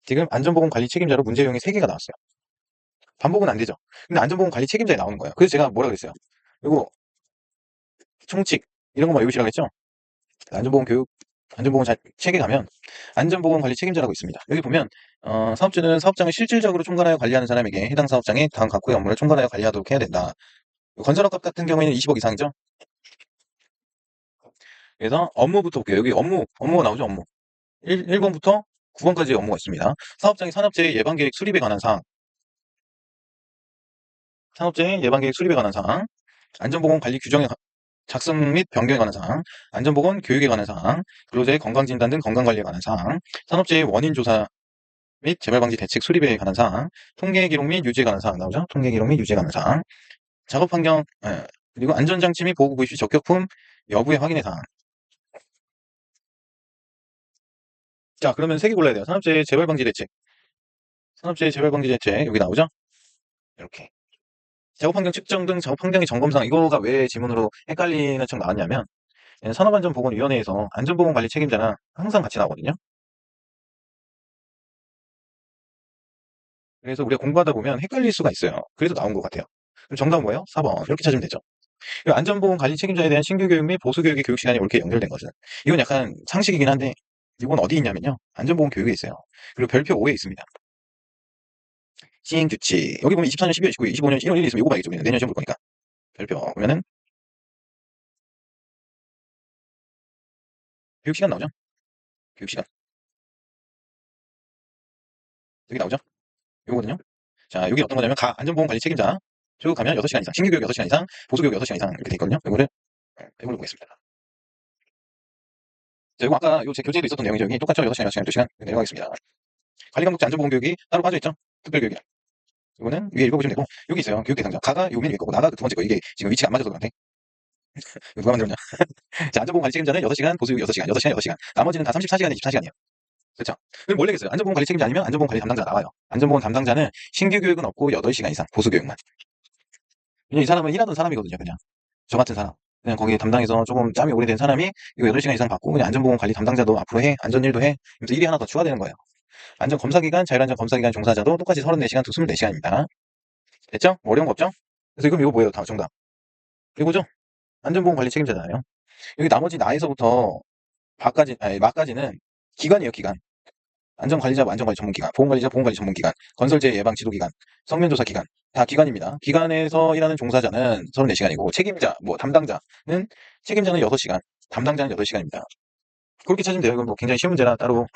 지금 안전보건관리 책임자로 문제 유형이 3개가 나왔어요. 반복은 안 되죠. 근데 안전보건관리 책임자에 나오는 거예요. 그래서 제가 뭐라 그랬어요? 이거 총칙 이런 것만 외우시라고 했죠? 안전보건 교육, 안전보건 책에 가면 안전보건관리 책임자라고 있습니다. 여기 보면 사업주는 사업장을 실질적으로 총괄하여 관리하는 사람에게 해당 사업장의 다음 각호의 업무를 총괄하여 관리하도록 해야 된다. 건설업값 같은 경우에는 20억 이상이죠. 그래서 업무부터 볼게요. 여기 업무가 나오죠. 업무 1번부터 9번까지의 업무가 있습니다. 사업장의 산업재해 예방계획 수립에 관한 사항, 산업재해 예방계획 수립에 관한 사항, 안전보건관리 규정의 작성 및 변경에 관한 사항, 안전보건 교육에 관한 사항, 근로자의 건강진단 등 건강관리에 관한 사항, 산업재해 원인 조사 및 재발방지 대책 수립에 관한 사항, 통계 기록 및 유지에 관한 사항 나오죠? 통계 기록 및 유지에 관한 사항, 작업 환경, 그리고 안전장치 및 보호구 시 적격품 여부의 확인의 사항. 자, 그러면 3개 골라야 돼요. 산업재해 재발방지 대책. 산업재해 재발방지 대책 여기 나오죠? 이렇게. 작업 환경 측정 등 작업 환경의 점검사항. 이거가 왜 지문으로 헷갈리는 척 나왔냐면 산업안전보건위원회에서 안전보건관리 책임자랑 항상 같이 나오거든요. 그래서 우리가 공부하다 보면 헷갈릴 수가 있어요. 그래서 나온 것 같아요. 그럼 정답은 뭐예요? 4번. 이렇게 찾으면 되죠. 안전보건관리 책임자에 대한 신규교육 및 보수교육의 교육시간이 옳게 연결된 것은 이건 약간 상식이긴 한데 이건 어디 있냐면요. 안전보건교육에 있어요. 그리고 별표 5에 있습니다. 시행규칙. 여기 보면 24년 12월 19일, 25년 1월 1일 있으면 요거 봐야겠죠. 내년 시험 볼 거니까. 별표 보면은 교육시간 나오죠. 교육시간. 여기 나오죠. 요거거든요. 자, 여기 어떤 거냐면 안전보건관리 책임자 쭉 가면 6시간 이상, 신규교육 6시간 이상, 보수교육 6시간 이상 이렇게 돼 있거든요. 이거를 보겠습니다. 자, 이거 아까 제 교재에도 있었던 내용이죠. 여기 똑같죠? 6시간, 6시간, 2시간 내려가겠습니다. 관리감독자 안전보건교육이 따로 빠져있죠? 특별교육이랑. 이거는 위에 읽어보시면 되고 여기 있어요. 교육 대상자. 가가 요 맨 위에 거고 나가 그 두 번째 거. 이게 지금 위치가 안 맞아서 그런데 이거 누가 만들었냐. 자, 안전보건관리 책임자는 6시간, 보수교육 6시간, 6시간, 6시간. 나머지는 다 34시간에 24시간이에요. 그렇죠? 그럼 뭘 내겠어요? 안전보건관리 책임자 아니면 안전보건관리 담당자가 나와요. 안전보건 담당자는 신규 교육은 없고 8시간 이상, 보수교육만. 그냥 이 사람은 일하던 사람이거든요. 그냥 저 같은 사람. 그냥 거기 담당해서 조금 짬이 오래된 사람이 이거 8시간 이상 받고 그냥 안전보건관리 담당자도 앞으로 해. 안전일도 해. 그래서 일이 하나 더 추가되는 거예요. 안전검사기간, 자율안전검사기간 종사자도 똑같이 34시간, 24시간입니다. 됐죠? 뭐 어려운 거 없죠? 그래서 이거 뭐예요? 다 정답. 이거죠? 안전보건관리 책임자잖아요. 여기 나머지 나에서부터 마까지는 기관이에요, 기관. 안전관리자, 안전관리 전문기관, 보건관리자, 보건관리 전문기관, 건설재해 예방 지도기관, 성면조사 기관. 다 기관입니다. 기관에서 일하는 종사자는 34시간이고, 책임자는 6시간, 담당자는 8시간입니다. 그렇게 찾으면 돼요. 이건 뭐 굉장히 쉬운 문제라 따로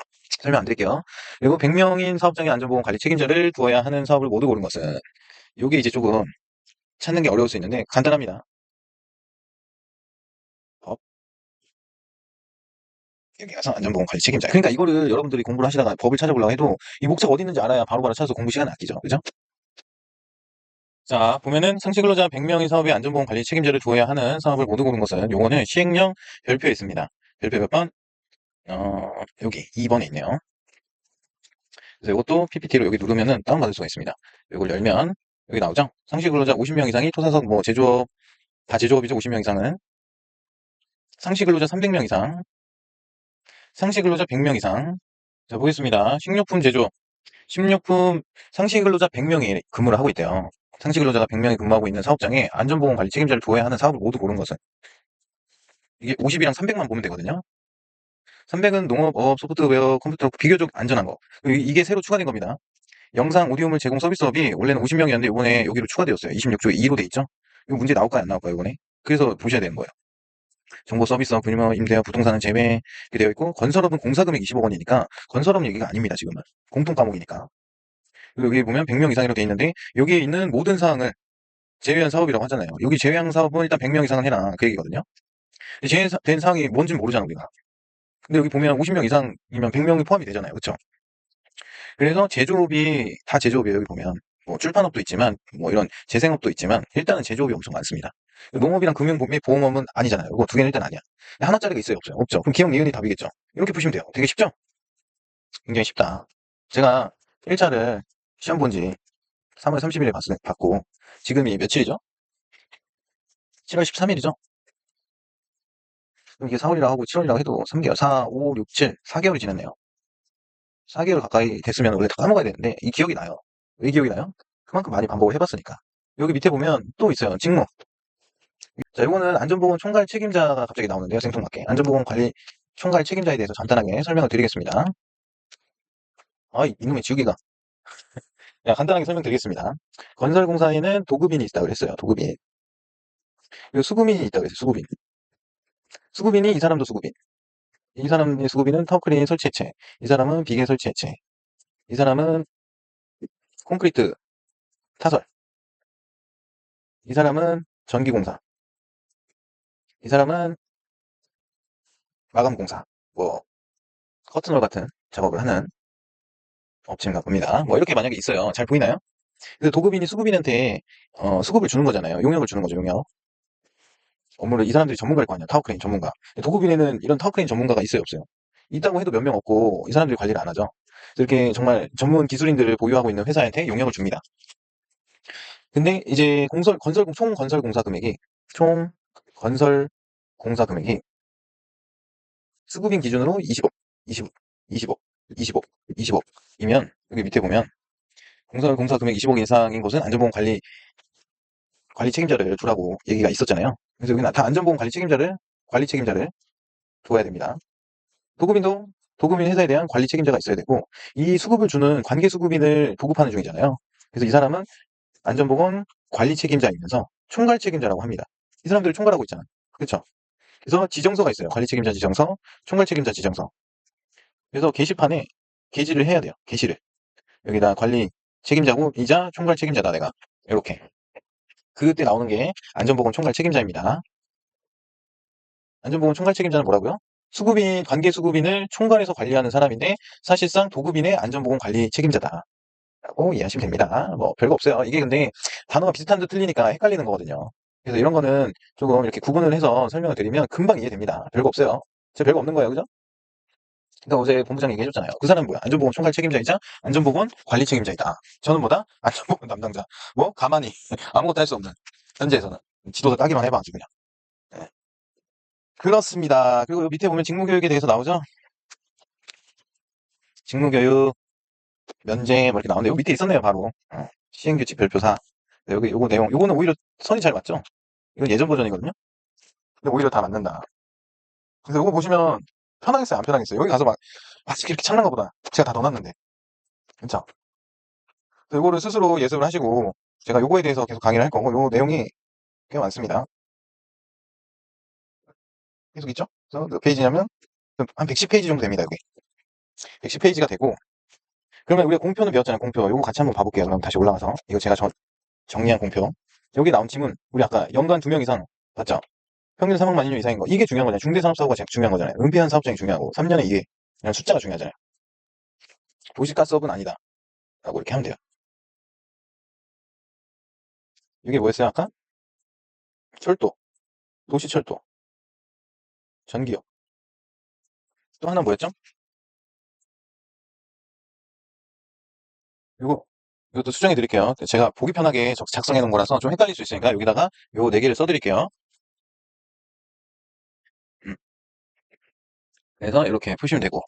설명 안 드릴게요. 그리고 100명인 사업장의 안전보건관리 책임자를 두어야 하는 사업을 모두 고른 것은, 요게 이제 조금 찾는 게 어려울 수 있는데, 간단합니다. 법. 여기 가서 안전보건관리 책임자. 그러니까 이거를 여러분들이 공부를 하시다가 법을 찾아보려고 해도 이 목차가 어디 있는지 알아야 바로바로 찾아서 공부 시간 아끼죠. 그죠? 자, 보면은 상시근로자 100명의 사업의 안전보건관리 책임자를 두어야 하는 사업을 모두 고른 것은 요거는 시행령 별표에 있습니다. 별표 몇 번? 여기 2번에 있네요. 그래서 이것도 PPT로 여기 누르면은 다운받을 수가 있습니다. 이걸 열면 여기 나오죠? 상시근로자 50명 이상이 토사석 뭐 제조업, 다 제조업이죠. 50명 이상은. 상시근로자 300명 이상, 상시근로자 100명 이상. 자, 보겠습니다. 식료품 상시근로자 100명이 근무를 하고 있대요. 상시근로자가 100명이 근무하고 있는 사업장에 안전보건관리 책임자를 두어야 하는 사업을 모두 고른 것은 이게 50이랑 300만 보면 되거든요. 300은 농업, 소프트웨어, 컴퓨터 비교적 안전한 거. 이게 새로 추가된 겁니다. 영상, 오디오물 제공 서비스업이 원래는 50명이었는데 이번에 여기로 추가되었어요. 26조 2로 돼 있죠? 이거 문제 나올까요? 안 나올까요? 이번에? 그래서 보셔야 되는 거예요. 정보 서비스업, 분유업, 임대업, 부동산은 제외 이렇게 되어 있고 건설업은 공사금액 20억 원이니까 건설업 얘기가 아닙니다. 지금은. 공통 과목이니까. 그리고 여기 보면 100명 이상이라고 돼 있는데 여기에 있는 모든 사항을 제외한 사업이라고 하잖아요. 여기 제외한 사업은 일단 100명 이상은 해라. 그 얘기거든요. 제외된 사항이 뭔지는 모르잖아, 우리가. 근데 여기 보면 50명 이상이면 100명이 포함이 되잖아요. 그쵸? 그래서 제조업이 다 제조업이에요. 여기 보면. 뭐 출판업도 있지만 뭐 이런 재생업도 있지만 일단은 제조업이 엄청 많습니다. 농업이랑 금융 및 보험업은 아니잖아요. 이거 두 개는 일단 아니야. 하나짜리가 있어요, 없어요? 없죠. 그럼 기억, 니은이 답이겠죠. 이렇게 푸시면 돼요. 되게 쉽죠? 굉장히 쉽다. 제가 1차를 시험 본 지 3월 30일에 받고 지금이 며칠이죠? 7월 13일이죠? 이게 4월이라고 하고 7월이라고 해도 3개월, 4, 5, 6, 7, 4개월이 지났네요. 4개월 가까이 됐으면 원래 다 까먹어야 되는데 이 기억이 나요. 왜 기억이 나요? 그만큼 많이 반복을 해봤으니까. 여기 밑에 보면 또 있어요. 직무. 자, 이거는 안전보건 총괄 책임자가 갑자기 나오는데요. 생뚱맞게. 안전보건 관리 총괄 책임자에 대해서 간단하게 설명을 드리겠습니다. 아, 이놈의 지우개가. 야, 간단하게 설명드리겠습니다. 건설공사에는 도급인이 있다고 그랬어요. 도급인. 그리고 수급인이 있다고 그랬어요. 수급인. 수급인이 이 사람도 수급인. 이 사람의 수급인은 터크레인 설치해체. 이 사람은 비계 설치해체. 이 사람은 콘크리트 타설. 이 사람은 전기공사. 이 사람은 마감공사. 뭐 커튼홀 같은 작업을 하는 업체인가 봅니다. 뭐 이렇게 만약에 있어요. 잘 보이나요? 그래서 도급인이 수급인한테 수급을 주는 거잖아요. 용역을 주는 거죠. 용역. 업무를 이 사람들이 전문가일 거 아니야. 타워크레인 전문가. 도급인에는 이런 타워크레인 전문가가 있어요, 없어요? 있다고 해도 몇 명 없고 이 사람들이 관리를 안 하죠. 그래서 이렇게 정말 전문 기술인들을 보유하고 있는 회사한테 용역을 줍니다. 근데 이제 총 건설 공사 금액이 총 건설 공사 금액이 수급인 기준으로 20억, 20억, 20억, 20억, 20억이면 여기 밑에 보면 건설 공사 금액 20억 이상인 곳은 안전보건 관리 책임자를 두라고 얘기가 있었잖아요. 그래서 여기는 다 안전보건 관리 책임자를 둬야 됩니다. 도급인도 도급인 회사에 대한 관리 책임자가 있어야 되고 이 수급을 주는 관계 수급인을 보급하는 중이잖아요. 그래서 이 사람은 안전보건 관리 책임자이면서 총괄 책임자라고 합니다. 이 사람들을 총괄하고 있잖아요. 그렇죠? 그래서 지정서가 있어요. 관리 책임자 지정서, 총괄 책임자 지정서. 그래서 게시판에 게시를 해야 돼요. 게시를. 여기다 관리 책임자고 이자 총괄 책임자다 내가. 이렇게. 그때 나오는 게 안전보건 총괄 책임자입니다. 안전보건 총괄 책임자는 뭐라고요? 관계 수급인을 총괄해서 관리하는 사람인데 사실상 도급인의 안전보건 관리 책임자다. 라고 이해하시면 됩니다. 뭐 별거 없어요. 이게 근데 단어가 비슷한 듯 틀리니까 헷갈리는 거거든요. 그래서 이런 거는 조금 이렇게 구분을 해서 설명을 드리면 금방 이해됩니다. 별거 없어요. 진짜 별거 없는 거예요. 그죠? 그러니까 어제 본부장 얘기해줬잖아요. 그 사람은 뭐야? 안전보건 총괄 책임자이자 안전보건 관리 책임자이다. 저는 뭐다? 안전보건 담당자. 뭐 가만히 아무것도 할 수 없는 현재에서는 지도자 따기만 해봐 아주 그냥. 네. 그렇습니다. 그리고 여기 밑에 보면 직무교육에 대해서 나오죠? 직무교육, 면제 뭐 이렇게 나오는데 여기 밑에 있었네요 바로. 시행규칙 별표사. 네, 여기 요거 내용 요거는 오히려 선이 잘 맞죠? 이건 예전 버전이거든요. 근데 오히려 다 맞는다. 그래서 요거 보시면 편하겠어요 안 편하겠어요? 여기 가서 막 아직 이렇게 참는 것보다 제가 다 넣어놨는데 그쵸? 그래서 요거를 스스로 예습을 하시고 제가 요거에 대해서 계속 강의를 할 거고 요 내용이 꽤 많습니다. 계속 있죠? 그래서 몇 페이지냐면 한 110페이지 정도 됩니다 여기. 110페이지가 되고 그러면 우리가 공표는 배웠잖아요 공표. 요거 같이 한번 봐볼게요. 그럼 다시 올라가서 이거 제가 정리한 공표. 여기 나온 지문 우리 아까 연간 2명 이상 봤죠? 평균 사망 만인율 이상인 거. 이게 중요한 거잖아요. 중대산업사고가 제일 중요한 거잖아요. 은폐한 사업장이 중요하고 3년에 이게 이런 숫자가 중요하잖아요. 도시가스업은 아니다. 라고 이렇게 하면 돼요. 이게 뭐였어요 아까? 철도, 도시철도, 전기업. 또 하나 뭐였죠? 이거 이것도 수정해 드릴게요. 제가 보기 편하게 작성해 놓은 거라서 좀 헷갈릴 수 있으니까 여기다가 요 4개를 써드릴게요. 음, 그래서 이렇게 푸시면 되고.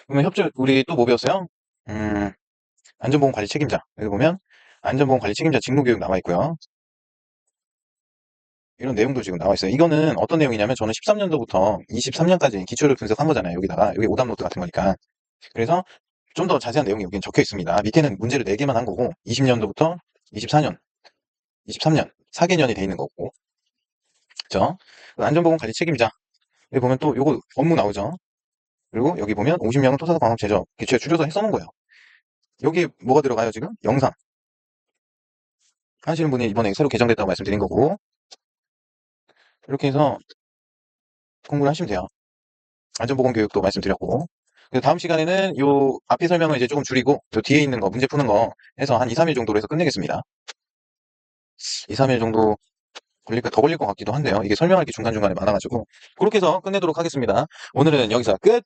그러면 우리 또 뭐 배웠어요? 음, 안전보건 관리 책임자. 여기 보면 안전보건 관리 책임자 직무교육 나와 있고요. 이런 내용도 지금 나와 있어요. 이거는 어떤 내용이냐면 저는 13년도부터 23년까지 기초를 분석한 거잖아요. 여기다가 여기 오답노트 같은 거니까. 그래서 좀 더 자세한 내용이 여기는 적혀 있습니다. 밑에는 문제를 4개만 한 거고 20년도부터 24년, 23년 4개년이 돼 있는 거고, 그죠? 안전보건 관리 책임자 여기 보면 또 요거 업무 나오죠. 그리고 여기 보면 50명은 토사사 광업 제적 기초에 줄여서 써놓은 거예요. 여기 뭐가 들어가요 지금? 영상 하시는 분이 이번에 새로 개정됐다고 말씀드린 거고, 이렇게 해서 공부를 하시면 돼요. 안전보건 교육도 말씀드렸고, 그래서 다음 시간에는 요 앞에 설명을 이제 조금 줄이고 요 뒤에 있는 거 문제 푸는 거 해서 한 2, 3일 정도로 해서 끝내겠습니다. 2, 3일 정도 걸릴까 더 걸릴 것 같기도 한데요. 이게 설명할 게 중간중간에 많아가지고 그렇게 해서 끝내도록 하겠습니다. 오늘은 여기서 끝!